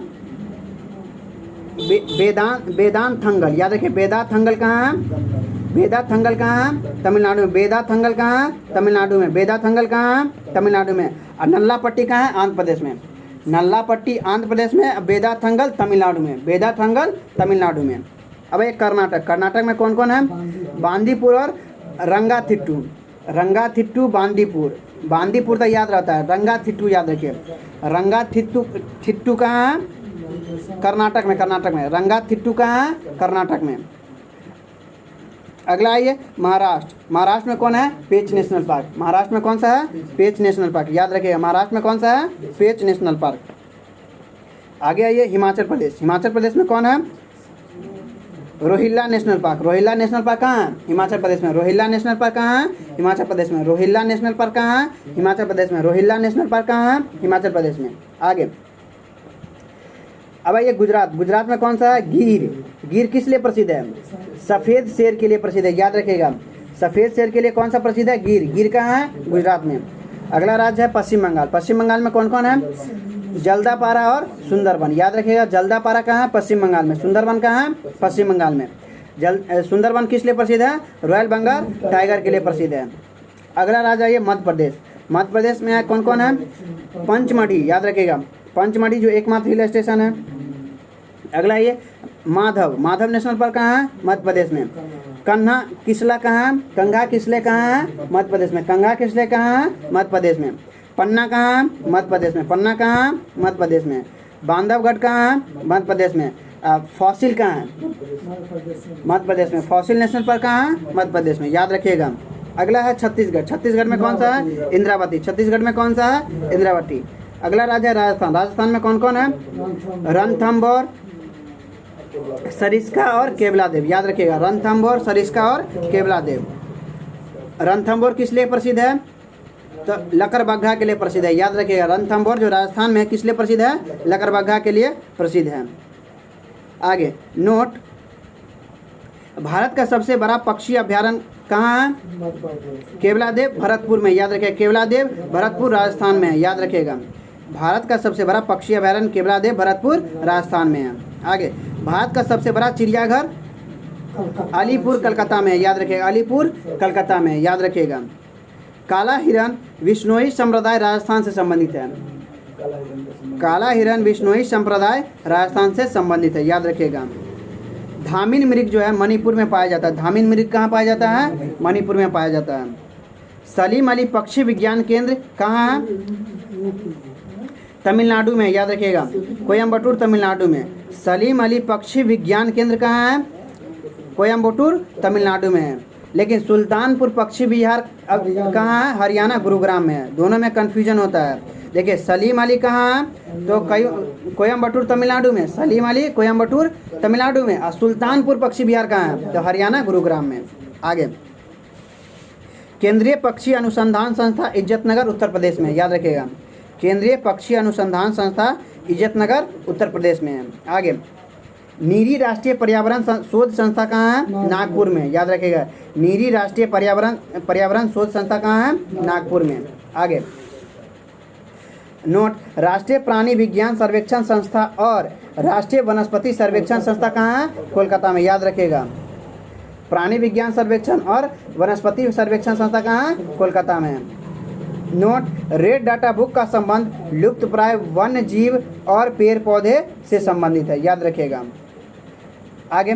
वेदांथंगल, याद रखिए। वेदांथंगल कहाँ है? वेदांथंगल कहाँ है? तमिलनाडु में। वेदांथंगल कहाँ है? तमिलनाडु में। वेदांथंगल कहाँ है? तमिलनाडु में। और नल्लापट्टी कहाँ है? आंध्र प्रदेश में। नल्लापट्टी आंध्र प्रदेश में, वेदांथंगल तमिलनाडु में। वेदांथंगल तमिलनाडु में। अब एक कर्नाटक। कर्नाटक में कौन कौन है? बांदीपुर और रंगाथिट्टू। रंगाथिट्टू, बांदीपुर। बांदीपुर तो याद रहता है, रंगाथिट्टू याद रखिए। रंगाथिट्टू कहाँ है? कर्नाटक में। कर्नाटक में। रंगाथिट्टू कहाँ है? कर्नाटक में। अगला आइए महाराष्ट्र। महाराष्ट्र में कौन है? पेंच नेशनल पार्क। महाराष्ट्र में कौन सा है? पेंच नेशनल पार्क, याद रखिएगा। महाराष्ट्र में कौन सा है? पेंच नेशनल पार्क। आगे आइए हिमाचल प्रदेश। हिमाचल प्रदेश में कौन है? Rohilla national park. Rohilla national park कहाँ है? हिमाचल प्रदेश में। रोहिल्ला नेशनल पार्क कहाँ है? हिमाचल प्रदेश में। रोहिल्ला नेशनल पार्क कहाँ है? हिमाचल प्रदेश में। रोहिल्ला नेशनल पार्क कहाँ है? हिमाचल प्रदेश में। आगे, अब आइए गुजरात। गुजरात में कौन सा है? गिर। गिर किस लिए प्रसिद्ध है? सफ़ेद शेर के लिए प्रसिद्ध है, याद रखिएगा। सफ़ेद शेर के लिए कौन सा प्रसिद्ध है? गिर। गिर कहाँ है? गुजरात में। अगला राज्य है पश्चिम बंगाल। पश्चिम बंगाल में कौन कौन है? जल्दापारा और सुंदरबन, याद रखिएगा। जल्दापारा कहाँ है? पश्चिम बंगाल में। सुंदरबन कहाँ है? पश्चिम बंगाल में। सुंदरबन किस लिए प्रसिद्ध है? रॉयल बंगाल टाइगर के लिए प्रसिद्ध है। अगला राज्य है मध्य प्रदेश। मध्य प्रदेश में कौन कौन है? पंचमढ़ी, याद रखिएगा। पंचमढ़ी जो एकमात्र हिल स्टेशन है। अगला ये माधव। माधव नेशनल पार्क कहाँ है? मध्य प्रदेश में। कन्हा किसला कहाँ है? कंघा किसले कहाँ है? मध्य प्रदेश में। कंघा किसले कहाँ है? मध्य प्रदेश में। पन्ना कहाँ है? मध्य प्रदेश में। पन्ना कहाँ है? मध्य प्रदेश में। बांधवगढ़ कहाँ है? मध्य प्रदेश में। फॉसिल कहाँ है? मध्य प्रदेश में। फॉसिल नेशनल पार्क कहाँ है? मध्य प्रदेश में, याद रखिएगा। अगला है छत्तीसगढ़। छत्तीसगढ़ में कौन सा है? इंद्रावती। छत्तीसगढ़ में कौन सा है? इंद्रावती। अगला राज्य है राजस्थान। राजस्थान में कौन कौन है? रणथंभौर, सरिस्का और केवलादेव, याद रखिएगा। रणथंभौर, सरिस्का और केवलादेव। रणथंभौर किस लिए प्रसिद्ध है? तो लकड़बग्घा के लिए प्रसिद्ध है, याद रखिएगा। रणथंभौर जो राजस्थान में किस लिए प्रसिद्ध है? लकड़बग्घा के लिए प्रसिद्ध है। आगे नोट, भारत का सबसे बड़ा पक्षी अभ्यारण्य कहाँ है? केवलादेव, भरतपुर में, याद रखिएगा। केवलादेव भरतपुर राजस्थान में है, याद रखिएगा। भारत का सबसे बड़ा पक्षी अभ्यारण्य केवलादेव भरतपुर राजस्थान में है। आगे, भारत का सबसे बड़ा चिड़ियाघर अलीपुर कलकत्ता में, याद रखिएगा। अलीपुर कलकत्ता में, याद रखिएगा। काला हिरन विश्नोई संप्रदाय राजस्थान से संबंधित है। काला हिरन बिश्नोई संप्रदाय राजस्थान से संबंधित है, याद रखिएगा। धामिन मृग जो है मणिपुर में पाया जाता है। धामिन मृग कहाँ पाया जाता है? मणिपुर में पाया जाता है। सलीम अली पक्षी विज्ञान केंद्र कहाँ है? तमिलनाडु में, याद रखिएगा। कोयम्बटूर तमिलनाडु में। सलीम अली पक्षी विज्ञान केंद्र कहाँ है? कोयम्बटूर तमिलनाडु में है। लेकिन सुल्तानपुर पक्षी विहार कहाँ है? हरियाणा गुरुग्राम में है। दोनों में कन्फ्यूजन होता है। देखिए सलीम अली कहाँ है? तो कोयम्बटूर तमिलनाडु में। सलीम अली कोयम्बटूर तमिलनाडु में। और सुल्तानपुर पक्षी विहार कहाँ है? तो हरियाणा गुरुग्राम में। आगे, केंद्रीय पक्षी अनुसंधान संस्था इज्जतनगर उत्तर प्रदेश में, याद रखिएगा। केंद्रीय पक्षी अनुसंधान संस्था इज्जतनगर उत्तर प्रदेश में है। आगे, नीरी राष्ट्रीय पर्यावरण शोध संस्था कहाँ है? नागपुर में, याद रखिएगा। नीरी राष्ट्रीय पर्यावरण शोध संस्था कहाँ है? नागपुर में। आगे, नोट, राष्ट्रीय प्राणी विज्ञान सर्वेक्षण संस्था और राष्ट्रीय वनस्पति सर्वेक्षण संस्था कहाँ है? कोलकाता में, याद रखिएगा। प्राणी विज्ञान सर्वेक्षण और वनस्पति सर्वेक्षण संस्था कहाँ है? कोलकाता में। नोट, रेड डाटा बुक का संबंध लुप्त प्राय वन्य जीव और पेड़ पौधे से संबंधित है, याद रखिएगा। आगे,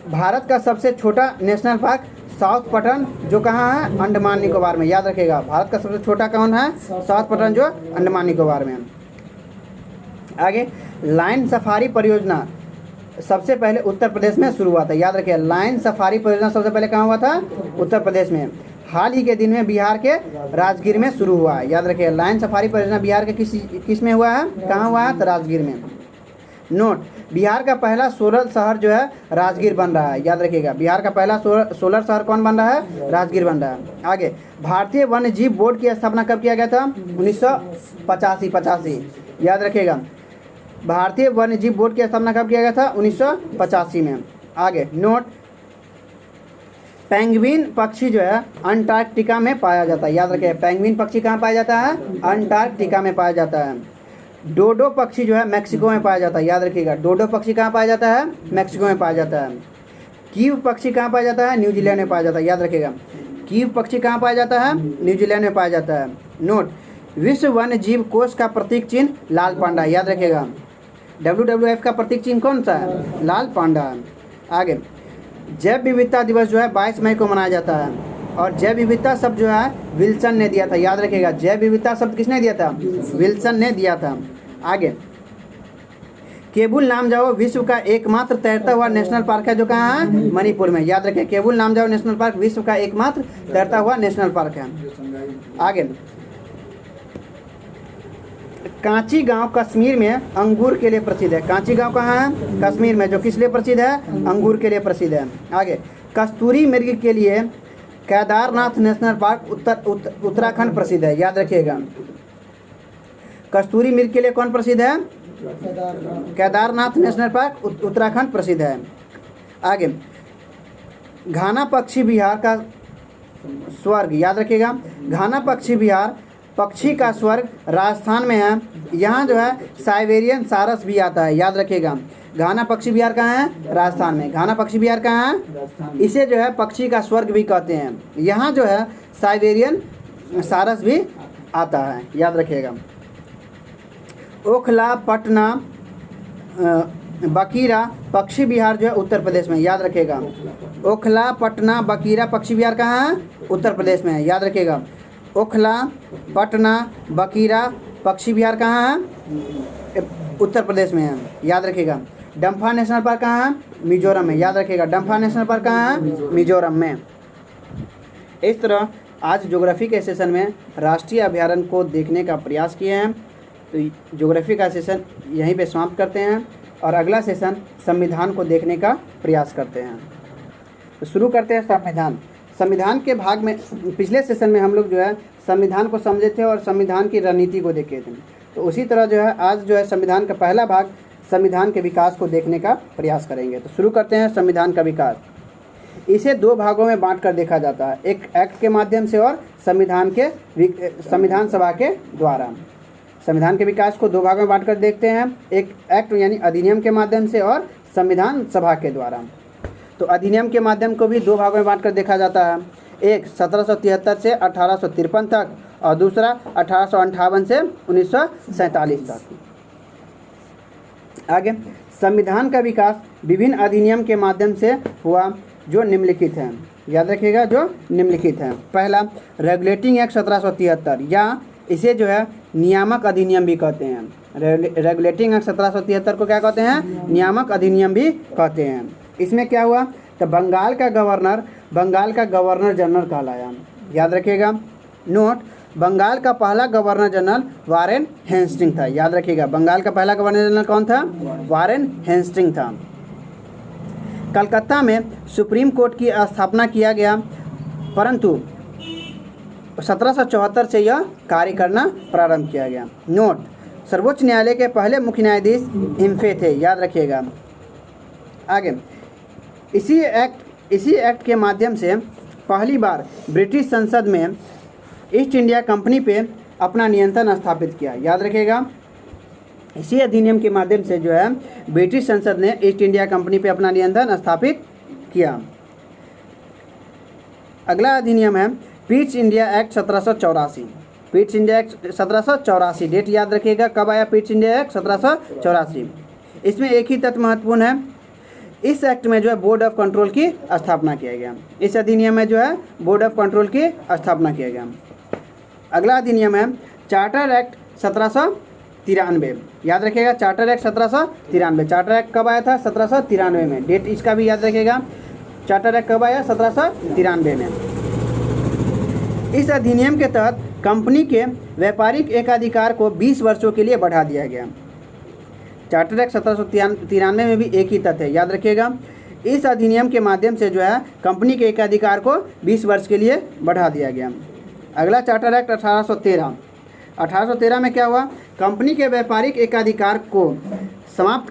भारत का सबसे छोटा नेशनल पार्क साउथ पटन जो कहाँ है? अंडमान निकोबार में, याद रखिएगा। भारत का सबसे छोटा कौन है? साउथ पटन जो अंडमान निकोबार में। आगे, लाइन सफारी परियोजना सबसे पहले उत्तर प्रदेश में शुरू हुआ था, याद रखिए। लाइन सफारी परियोजना सबसे पहले कहाँ हुआ था? उत्तर प्रदेश में। हाल ही के दिन में बिहार के राजगीर में शुरू हुआ है, याद रखिए। लाइन सफारी परियोजना बिहार के किस में हुआ है? कहाँ हुआ है? तो राजगीर में। नोट, बिहार का पहला सोलर शहर जो है राजगीर बन रहा है, याद रखिएगा। बिहार का पहला सोलर शहर कौन बन रहा है? राजगीर बन रहा है। आगे, भारतीय वन्य जीव बोर्ड की स्थापना कब किया गया था? 1985, याद रखिएगा। भारतीय वन्य जीव बोर्ड की स्थापना कब किया गया था? 1985 में। आगे, नोट, पेंगुइन पक्षी जो है अंटार्कटिका में पाया जाता है, याद रखिए। पेंगुइन पक्षी कहाँ पाया जाता है? अंटार्कटिका में पाया जाता है। डोडो पक्षी जो है मैक्सिको में पाया जाता है, याद रखिएगा। डोडो पक्षी कहाँ पाया जाता है? मैक्सिको में पाया जाता है। कीव पक्षी कहाँ पाया जाता है? न्यूजीलैंड में पाया जाता है, याद रखिएगा। कीव पक्षी कहाँ पाया जाता है? न्यूजीलैंड में पाया जाता है। नोट, विश्व वन्य जीव कोष का प्रतीक चिन्ह लाल पांडा, याद रखिएगा। WWF का प्रतीक चिन्ह कौन सा है? लाल पांडा। आगे, जैव विविधता दिवस जो है 22 मई को मनाया जाता है। और जैव विविधता शब्द जो है विल्सन ने दिया था, याद रखिएगा। जैव विविधता शब्द किसने दिया था? विल्सन ने दिया था। आगे, केबुल लामजाओ विश्व का एकमात्र तैरता हुआ नेशनल पार्क है जो कहाँ है? मणिपुर में, याद रखिए। केबुल लामजाओ नेशनल पार्क विश्व का एकमात्र तैरता हुआ नेशनल पार्क है। आगे, कांची गांव कश्मीर में अंगूर के लिए प्रसिद्ध है। कांची गांव कहाँ है? कश्मीर में, जो किस लिए प्रसिद्ध है? अंगूर के लिए प्रसिद्ध है। आगे, कस्तूरी मृग के लिए केदारनाथ नेशनल पार्क उत्तराखंड प्रसिद्ध है, याद रखिएगा। कस्तूरी मृग के लिए कौन प्रसिद्ध है? केदारनाथ नेशनल पार्क उत्तराखंड प्रसिद्ध है। आगे, घाना पक्षी विहार का स्वर्ग, याद रखिएगा। घाना पक्षी विहार पक्षी का स्वर्ग राजस्थान में है। यहाँ जो है साइबेरियन सारस भी आता है, याद रखिएगा। घाना पक्षी विहार कहाँ है? राजस्थान में। घाना पक्षी विहार कहाँ है? इसे जो है पक्षी का स्वर्ग भी कहते हैं। यहाँ जो है साइबेरियन सारस भी आता है, याद रखिएगा। ओखला पटना बकीरा पक्षी विहार जो है उत्तर प्रदेश में, याद रखिएगा। ओखला पटना बकीरा पक्षी विहार कहाँ है? उत्तर प्रदेश में है, याद रखिएगा। ओखला पटना बकीरा पक्षी विहार कहाँ है? उत्तर प्रदेश में है, याद रखिएगा। डम्फा नेशनल पार्क कहाँ है? मिजोरम में, याद रखिएगा। डम्फा नेशनल पार्क कहाँ है? मिजोरम में। इस तरह आज ज्योग्राफी के सेशन में राष्ट्रीय अभयारण्य को देखने का प्रयास किए हैं। तो ज्योग्राफी का सेशन यहीं पे समाप्त करते हैं और अगला सेशन संविधान को देखने का प्रयास करते हैं। तो शुरू करते हैं संविधान। संविधान के भाग में पिछले सेशन में हम लोग जो है संविधान को समझे थे और संविधान की रणनीति को देखे थे। तो उसी तरह जो है आज जो है संविधान का पहला भाग संविधान के विकास को देखने का प्रयास करेंगे। तो शुरू करते हैं संविधान का विकास। इसे दो भागों में बांटकर देखा जाता है, एक एक्ट के माध्यम से और संविधान सभा के द्वारा। संविधान के विकास को दो भागों में बांटकर देखते हैं, एक एक्ट यानी अधिनियम के माध्यम से और संविधान सभा के द्वारा। तो अधिनियम के माध्यम को भी दो भागों में बांटकर देखा जाता है, एक 1773 से 1853 तक और दूसरा 1858 से 1947 तक। आगे, संविधान का विकास विभिन्न अधिनियम के माध्यम से हुआ जो निम्नलिखित हैं। याद रखिएगा जो निम्नलिखित हैं। पहला, रेगुलेटिंग एक्ट 1773 या इसे जो है नियामक अधिनियम भी कहते हैं। रेगुलेटिंग एक्ट 1773 को क्या कहते हैं? नियामक अधिनियम भी कहते हैं। इसमें क्या हुआ? तो बंगाल का गवर्नर जनरल कहलाया। याद रखिएगा, नोट, बंगाल का पहला गवर्नर जनरल वारेन हेस्टिंग था। याद रखिएगा, बंगाल का पहला गवर्नर जनरल कौन था? वारेन हेस्टिंग था। कलकत्ता में सुप्रीम कोर्ट की स्थापना किया गया, परंतु 1774 से यह कार्य करना प्रारंभ किया गया। नोट, सर्वोच्च न्यायालय के पहले मुख्य न्यायाधीश हिम्फे थे। याद रखिएगा। आगे, इसी एक्ट के माध्यम से पहली बार ब्रिटिश संसद में ईस्ट इंडिया कंपनी पे अपना नियंत्रण स्थापित किया। याद रखिएगा, इसी अधिनियम के माध्यम से जो है ब्रिटिश संसद ने ईस्ट इंडिया कंपनी पे अपना नियंत्रण स्थापित किया। अगला अधिनियम है Pitt's India Act 1784। Pitt's India Act 1784, date याद रखिएगा, कब आया पीट्स इंडिया एक्ट? 1784। इसमें एक ही तथ्य महत्वपूर्ण है, इस एक्ट में जो है बोर्ड ऑफ कंट्रोल की स्थापना किया गया। इस अधिनियम में जो है बोर्ड ऑफ कंट्रोल की स्थापना किया गया। अगला अधिनियम है चार्टर एक्ट 1793। याद रखिएगा, चार्टर एक्ट 1793। चार्टर एक्ट कब आया था? 1793 में। डेट इसका भी याद रखिएगा, चार्टर एक्ट कब आया? 1793 में। इस अधिनियम के तहत कंपनी के व्यापारिक एकाधिकार को 20 वर्षों के लिए बढ़ा दिया गया। चार्टर एक्ट 1793 में भी एक ही तथ्य है, याद रखिएगा। इस अधिनियम के माध्यम से जो है कंपनी के एकाधिकार को 20 वर्ष के लिए बढ़ा दिया गया। अगला चार्टर एक्ट 1813। 1813 में क्या हुआ? कंपनी के व्यापारिक एकाधिकार को समाप्त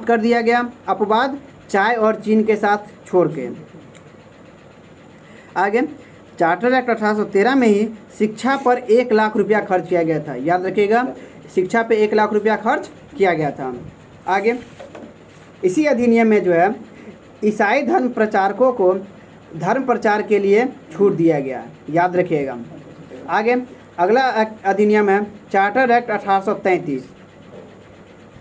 कर दिया गया, अपवाद चाय और चीन के साथ छोड़ के। आगे, चार्टर एक्ट 1813 में ही शिक्षा पर 1 लाख रुपया खर्च किया गया था। याद रखिएगा, शिक्षा पे 1 लाख रुपया खर्च किया गया था। आगे, इसी अधिनियम में जो है ईसाई धर्म प्रचारकों को धर्म प्रचार के लिए छूट दिया गया। याद रखिएगा। आगे, अगला अधिनियम है चार्टर एक्ट 1833।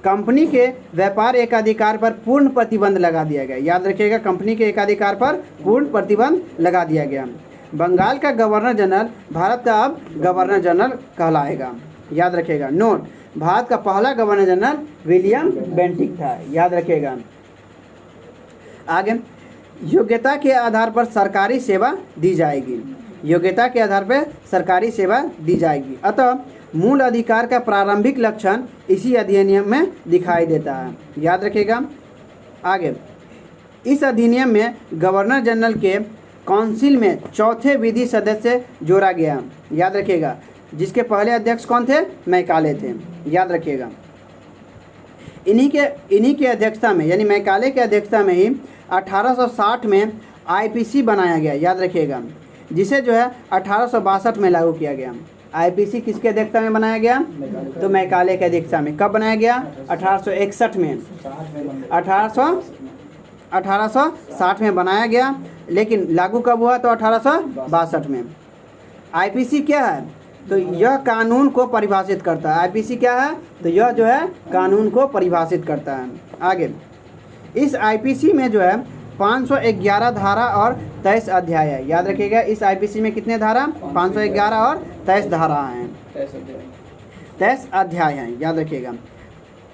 कंपनी के व्यापार एकाधिकार पर पूर्ण प्रतिबंध लगा दिया गया। याद रखिएगा, कंपनी के एकाधिकार पर पूर्ण प्रतिबंध लगा दिया गया। बंगाल का गवर्नर जनरल भारत का अब गवर्नर जनरल कहलाएगा। याद रखिएगा। नोट, भारत का पहला गवर्नर जनरल विलियम बेंटिक था। याद रखिएगा। आगे, योग्यता के आधार पर सरकारी सेवा दी जाएगी। योग्यता के आधार पर सरकारी सेवा दी जाएगी। अतः मूल अधिकार का प्रारंभिक लक्षण इसी अधिनियम में दिखाई देता है। याद रखिएगा। आगे, इस अधिनियम में गवर्नर जनरल के काउंसिल में चौथे विधि सदस्य जोड़ा गया। याद रखिएगा, जिसके पहले अध्यक्ष कौन थे? मैकाले थे। याद रखिएगा। इन्हीं के अध्यक्षता में, यानी मैकाले के अध्यक्षता में ही 1860 में आईपीसी बनाया गया। याद रखिएगा, जिसे जो है 1862 में लागू किया गया। आईपीसी किसके अध्यक्षता में बनाया गया? तो मैकाले के अध्यक्षता में। कब बनाया गया? 1861 में। 1860 में बनाया गया, लेकिन लागू कब हुआ? तो 1862 में। आईपीसी क्या है? तो यह कानून को परिभाषित करता है। आईपीसी क्या है? तो यह जो है कानून को परिभाषित करता है। आगे, इस आईपीसी में जो है 511 धारा और 23 अध्याय है। याद रखिएगा, इस आईपीसी में कितने धारा? 511 और 23 धारा हैं, 23 अध्याय हैं। याद रखिएगा।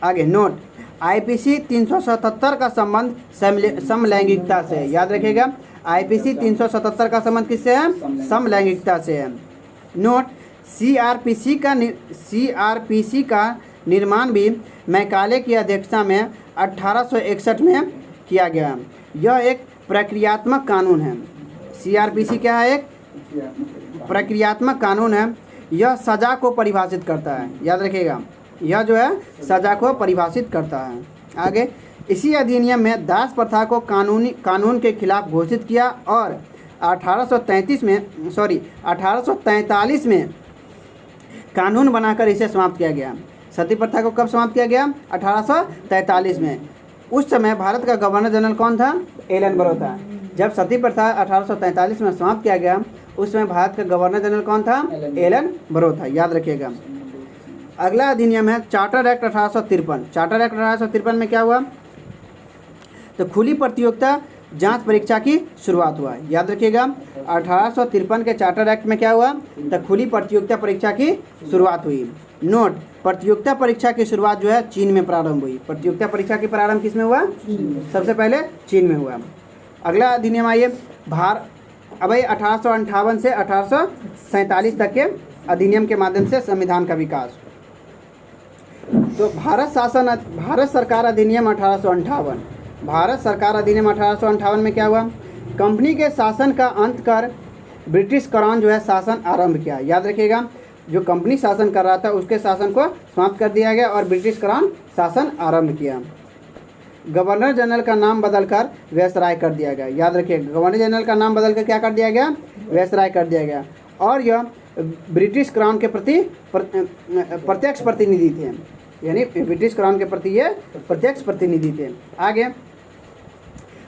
आगे, नोट, आईपीसी 377 का संबंध समलैंगिकता से है। याद रखिएगा, आईपीसी 377 का संबंध किससे है? समलैंगिकता से है। नोट, सीआरपीसी का निर्माण भी मैकाले की अध्यक्षता में 1861 में किया गया। यह एक प्रक्रियात्मक कानून है। सीआरपीसी क्या है? एक प्रक्रियात्मक कानून है। यह सज़ा को परिभाषित करता है। याद रखिएगा, यह जो है सज़ा को परिभाषित करता है। आगे, इसी अधिनियम में दास प्रथा को कानून के खिलाफ घोषित किया और 1843 में कानून बनाकर इसे समाप्त किया गया। सती प्रथा को कब समाप्त किया गया? 1843 में। उस समय भारत का गवर्नर जनरल कौन था? एलन बरो था। जब सती प्रथा 1843 में समाप्त किया गया, उसमें भारत का गवर्नर जनरल कौन था? एलन बरो था, याद रखिएगा। अगला अधिनियम है चार्टर एक्ट 1853। चार्टर एक्ट 1853 में क्या हुआ? तो खुली प्रतियोगिता जांच परीक्षा की शुरुआत हुआ, याद रखिएगा। 1853 के चार्टर एक्ट में क्या हुआ? तो खुली प्रतियोगिता परीक्षा की शुरुआत हुई। नोट, प्रतियोगिता परीक्षा की शुरुआत जो है चीन में प्रारंभ हुई। प्रतियोगिता परीक्षा की प्रारंभ किस में हुआ? सबसे पहले चीन में हुआ। अगला अधिनियम आइए, अब 1858 से 1847 तक के अधिनियम के माध्यम से संविधान का विकास। तो भारत सरकार अधिनियम 1858। भारत सरकार अधिनियम 1858 में क्या हुआ? कंपनी के शासन का अंत कर ब्रिटिश क्राउन जो है शासन आरंभ किया, याद रखिएगा। जो कंपनी शासन कर रहा था उसके शासन को समाप्त कर दिया गया और ब्रिटिश क्राउन शासन आरंभ किया। गवर्नर जनरल का नाम बदलकर वायसराय कर दिया गया, याद रखिएगा। गवर्नर जनरल का नाम बदलकर क्या कर दिया गया? वायसराय कर दिया गया। और यह ब्रिटिश क्राउन के प्रति प्रत्यक्ष प्रतिनिधि थे, यानी ब्रिटिश क्राउन के प्रति ये प्रत्यक्ष प्रतिनिधि थे। आगे,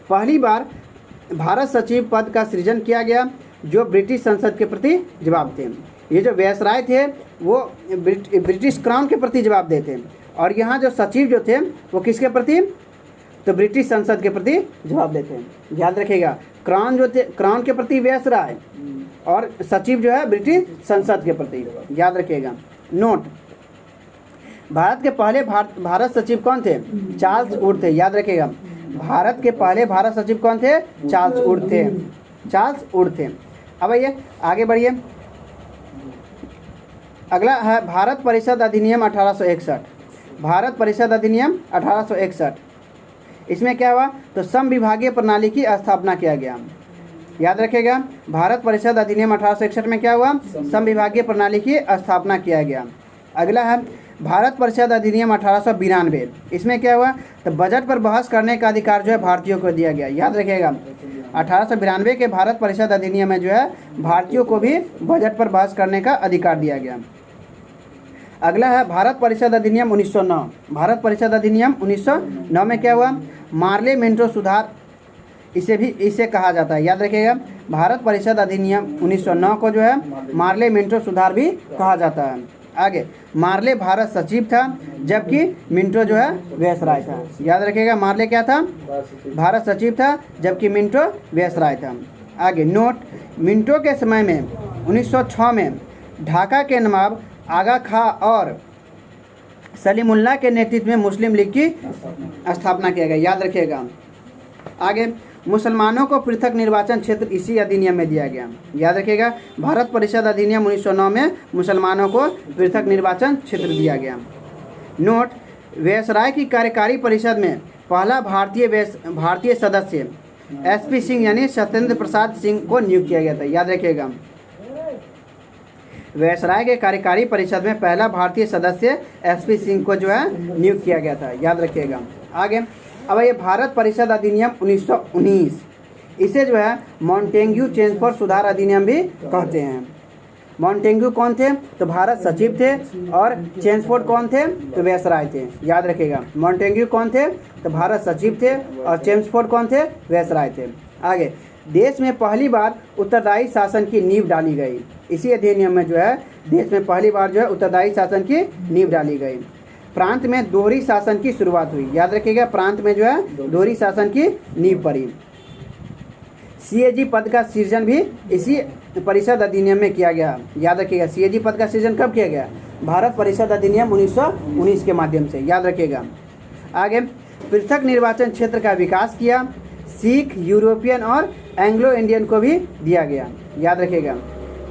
पहली बार भारत सचिव पद का सृजन किया गया जो ब्रिटिश संसद के प्रति जवाब थे। ये जो वायसराय थे वो ब्रिटिश क्राउन के प्रति जवाब देते, और यहाँ जो सचिव जो थे वो किसके प्रति? तो ब्रिटिश संसद के प्रति जवाब देते हैं, याद रखिएगा। क्राउन जो थे, क्राउन के प्रति वायसराय, और सचिव जो है ब्रिटिश संसद के प्रति, याद रखिएगा। नोट, भारत के पहले भारत सचिव कौन थे? चार्ल्स वुड थे, याद रखिएगा। भारत के पहले भारत सचिव कौन थे? चार्ल्स वुड थे, चार्ल्स वुड थे। अब आइए आगे बढ़िए। अगला है भारत परिषद अधिनियम 1861। भारत परिषद अधिनियम 1861, इसमें क्या हुआ? तो समविभागीय प्रणाली की स्थापना किया गया, याद रखिएगा। भारत परिषद अधिनियम 1861 में क्या हुआ? समविभागीय प्रणाली की स्थापना किया गया। अगला है भारत परिषद अधिनियम 1892। इसमें क्या हुआ? तो बजट पर बहस करने का अधिकार जो है भारतीयों को दिया गया, याद रखिएगा। 1892 के भारत परिषद अधिनियम में जो है भारतीयों को भी बजट पर बहस करने का अधिकार दिया गया। अगला है भारत परिषद अधिनियम 1909। भारत परिषद अधिनियम 1909 में क्या हुआ? मार्ले मेंटो सुधार इसे कहा जाता है, याद रखिएगा। भारत परिषद अधिनियम 1909 को जो है मार्ले मेंटो सुधार भी कहा जाता है। आगे, मार्ले भारत सचिव था जबकि मिंटो जो है वायसराय था, याद रखिएगा। मार्ले क्या था? भारत सचिव था जबकि मिंटो वायसराय था। आगे, नोट, मिंटो के समय में 1906 में ढाका के नवाब आगा खां और सलीमुल्लाह के नेतृत्व में मुस्लिम लीग की स्थापना किया गया, याद रखिएगा। आगे, मुसलमानों को पृथक निर्वाचन क्षेत्र इसी अधिनियम में दिया गया, याद रखिएगा। भारत परिषद अधिनियम 1909 में मुसलमानों को पृथक निर्वाचन क्षेत्र दिया गया। नोट, वायसराय की कार्यकारी परिषद में पहला भारतीय सदस्य SP सिंह यानी सत्येंद्र प्रसाद सिंह को नियुक्त किया गया था, याद रखिएगा। वायसराय के कार्यकारी परिषद में पहला भारतीय सदस्य SP सिंह को जो है नियुक्त किया गया था, याद रखिएगा। आगे, अब ये भारत परिषद अधिनियम 1919, इसे जो है मॉन्टेग्यू चेम्सफोर्ड सुधार अधिनियम भी कहते हैं। मॉन्टेग्यू कौन थे? तो भारत सचिव थे, और चेम्सफोर्ड कौन थे? तो वायसराय थे, याद रखिएगा। मॉन्टेग्यू कौन थे? तो भारत सचिव थे, और चेम्सफोर्ड कौन थे? वायसराय थे। आगे, देश में पहली बार उत्तरदायी शासन की नींव डाली गई। इसी अधिनियम में जो है देश में पहली बार जो है उत्तरदायी शासन की नींव डाली गई। प्रांत में दोहरी शासन की शुरुआत हुई, याद रखिएगा। प्रांत में जो है दोहरी शासन की नींव पड़ी। CAG पद का सृजन भी इसी परिषद अधिनियम में किया गया, याद रखिएगा। CAG पद का सृजन कब किया गया? भारत परिषद अधिनियम 1919 के माध्यम से, याद रखिएगा। आगे, पृथक निर्वाचन क्षेत्र का विकास किया। सिख, यूरोपियन और एंग्लो इंडियन को भी दिया गया, याद रखिएगा।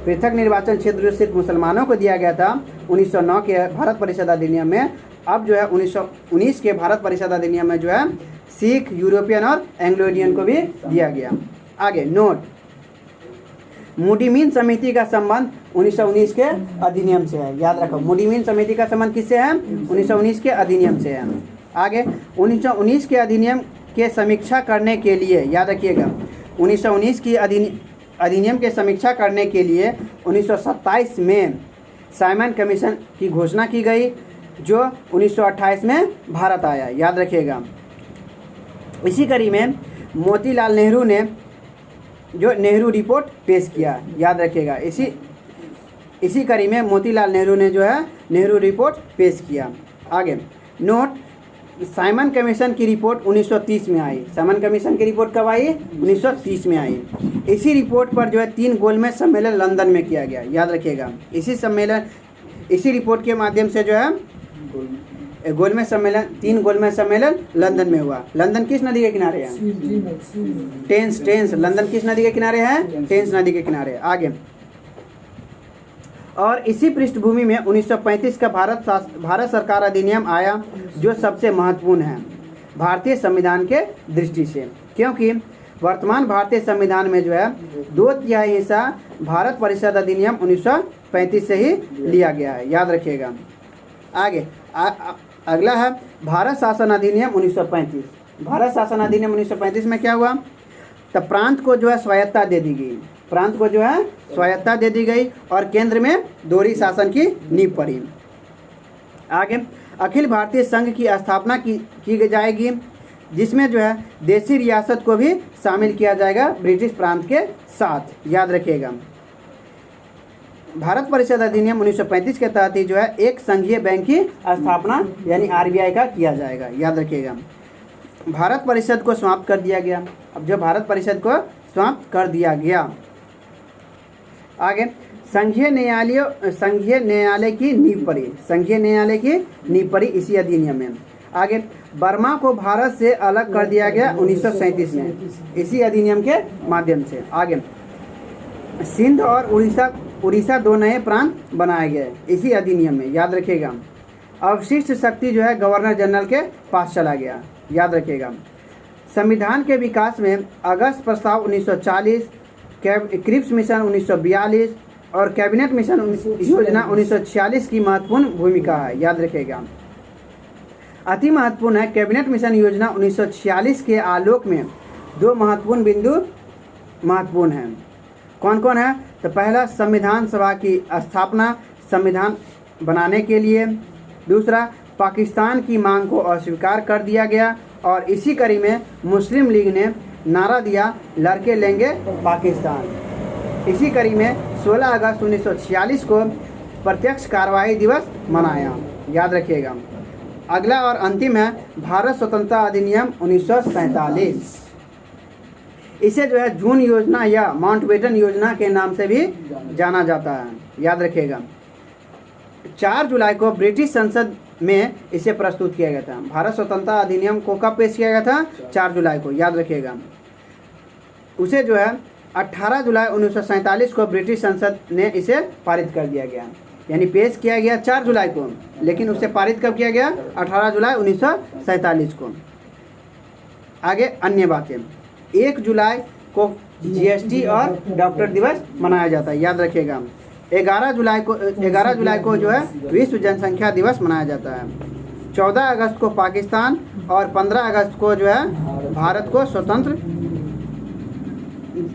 पृथक निर्वाचन क्षेत्र जो सिर्फ मुसलमानों को दिया गया था 1909 के भारत परिषद अधिनियम में, अब जो है 1919 के भारत परिषद अधिनियम में जो है सिख, यूरोपियन और एंग्लो इंडियन को भी दिया गया। आगे, नोट, मुडीमीन समिति का संबंध 1919 के अधिनियम से है, याद रखो। मुडीमीन समिति का संबंध किससे है? 1919 के अधिनियम से है। आगे, 1919 के अधिनियम के समीक्षा करने के लिए, याद रखिएगा, 1919 की अधिनियम के समीक्षा करने के लिए 1927 में साइमन कमीशन की घोषणा की गई, जो 1928 में भारत आया, याद रखिएगा। इसी कड़ी में मोतीलाल नेहरू ने जो नेहरू रिपोर्ट पेश किया, याद रखिएगा। इसी कड़ी में मोतीलाल नेहरू ने जो है नेहरू रिपोर्ट पेश किया। आगे नोट, साइमन कमीशन की रिपोर्ट 1930 में आई। साइमन कमीशन की रिपोर्ट कब आई? 1930 में आई। इसी रिपोर्ट पर जो है 3 गोलमेज सम्मेलन लंदन में किया गया, याद रखिएगा। इसी रिपोर्ट के माध्यम से जो है गोलमेज सम्मेलन 3 गोलमेज सम्मेलन लंदन में हुआ। लंदन किस नदी के किनारे है? टेम्स। लंदन किस नदी के किनारे है? टेम्स नदी के किनारे। आगे, और इसी पृष्ठभूमि में 1935 का भारत सरकार अधिनियम आया, जो सबसे महत्वपूर्ण है भारतीय संविधान के दृष्टि से, क्योंकि वर्तमान भारतीय संविधान में जो है 2/3 हिस्सा भारत परिषद अधिनियम 1935 से ही लिया गया है, याद रखिएगा। आगे अगला है भारत शासन अधिनियम 1935। भारत शासन अधिनियम 1935 में क्या हुआ? तब प्रांत को जो है स्वायत्ता दे दी गई। प्रांत को जो है स्वायत्ता दे दी गई और केंद्र में दोहरी शासन की नींव पड़ी। आगे अखिल भारतीय संघ की स्थापना की जाएगी, जिसमें जो है देशी रियासत को भी शामिल किया जाएगा ब्रिटिश प्रांत के साथ, याद रखिएगा। भारत परिषद अधिनियम 1935 के तहत ही जो है एक संघीय बैंक की स्थापना यानी RBI का किया जाएगा, याद रखिएगा। भारत परिषद को समाप्त कर दिया गया। अब जो भारत परिषद को समाप्त कर दिया गया, आगे संघीय न्यायालय की नींव पड़ी। संघीय न्यायालय की नींव पड़ी इसी अधिनियम में। आगे बर्मा को भारत से अलग कर दिया गया 1937 में, इसी अधिनियम के माध्यम से। आगे सिंध और उड़ीसा 2 नए प्रांत बनाए गए इसी अधिनियम में, याद रखिएगा। अवशिष्ट शक्ति जो है गवर्नर जनरल के पास चला गया, याद रखिएगा। संविधान के विकास में अगस्त प्रस्ताव 1940, क्रिप्स मिशन 1942 और कैबिनेट मिशन योजना 1946 की महत्वपूर्ण भूमिका है, याद रखिएगा। अति महत्वपूर्ण है कैबिनेट मिशन योजना 1946 के आलोक में 2 महत्वपूर्ण बिंदु महत्वपूर्ण हैं। कौन कौन है? तो पहला, संविधान सभा की स्थापना संविधान बनाने के लिए। दूसरा, पाकिस्तान की मांग को अस्वीकार कर दिया गया और इसी कड़ी में मुस्लिम लीग ने नारा दिया, लड़के लेंगे पाकिस्तान। इसी कड़ी में 16 अगस्त 1946 को प्रत्यक्ष कार्यवाही दिवस मनाया, याद रखिएगा। अगला और अंतिम है भारत स्वतंत्रता अधिनियम 1947। इसे जो है जून योजना या माउंटबेटन योजना के नाम से भी जाना जाता है, याद रखिएगा। 4 जुलाई को ब्रिटिश संसद में इसे प्रस्तुत किया गया था। भारत स्वतंत्रता अधिनियम को कब पेश किया गया था? 4 जुलाई को, याद रखिएगा। उसे जो है 18 जुलाई 1947 को ब्रिटिश संसद ने इसे पारित कर दिया गया, यानी पेश किया गया 4 जुलाई को, लेकिन उसे पारित कब किया गया? 18 जुलाई 1947 को। आगे अन्य बातें, 1 जुलाई को GST और डॉक्टर दिवस मनाया जाता है, याद रखिएगा। 11 जुलाई को जो है विश्व जनसंख्या दिवस मनाया जाता है। 14 अगस्त को पाकिस्तान और 15 अगस्त को जो है भारत को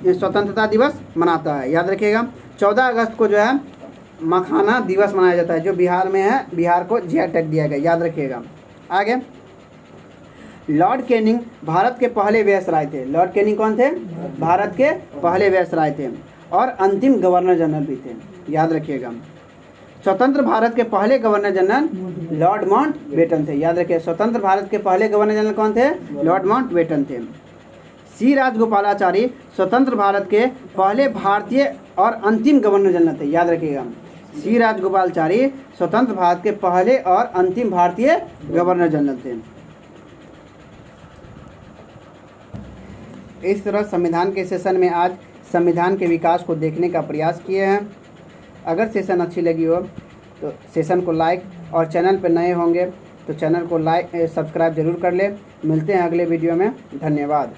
स्वतंत्रता दिवस मनाता है, याद रखिएगा। 14 अगस्त को जो है मखाना दिवस मनाया जाता है, जो बिहार में है, बिहार को GI टैग दिया गया, याद रखिएगा। आगे लॉर्ड कैनिंग भारत के पहले वायसराय थे। लॉर्ड कैनिंग कौन थे? भारत के पहले वायसराय थे और अंतिम गवर्नर जनरल भी थे, याद रखिएगा। स्वतंत्र भारत के पहले गवर्नर जनरल लॉर्ड माउंटबेटन थे, याद रखिए। स्वतंत्र भारत के पहले गवर्नर जनरल कौन थे? लॉर्ड माउंटबेटन थे। C राजगोपालाचारी स्वतंत्र भारत के पहले भारतीय और अंतिम गवर्नर जनरल थे, याद रखिएगा। C राजगोपालाचारी स्वतंत्र भारत के पहले और अंतिम भारतीय गवर्नर जनरल थे। इस तरह संविधान के सेशन में आज संविधान के विकास को देखने का प्रयास किए हैं। अगर सेशन अच्छी लगी हो तो सेशन को लाइक, और चैनल पर नए होंगे तो चैनल को सब्सक्राइब जरूर कर ले। मिलते हैं अगले वीडियो में, धन्यवाद।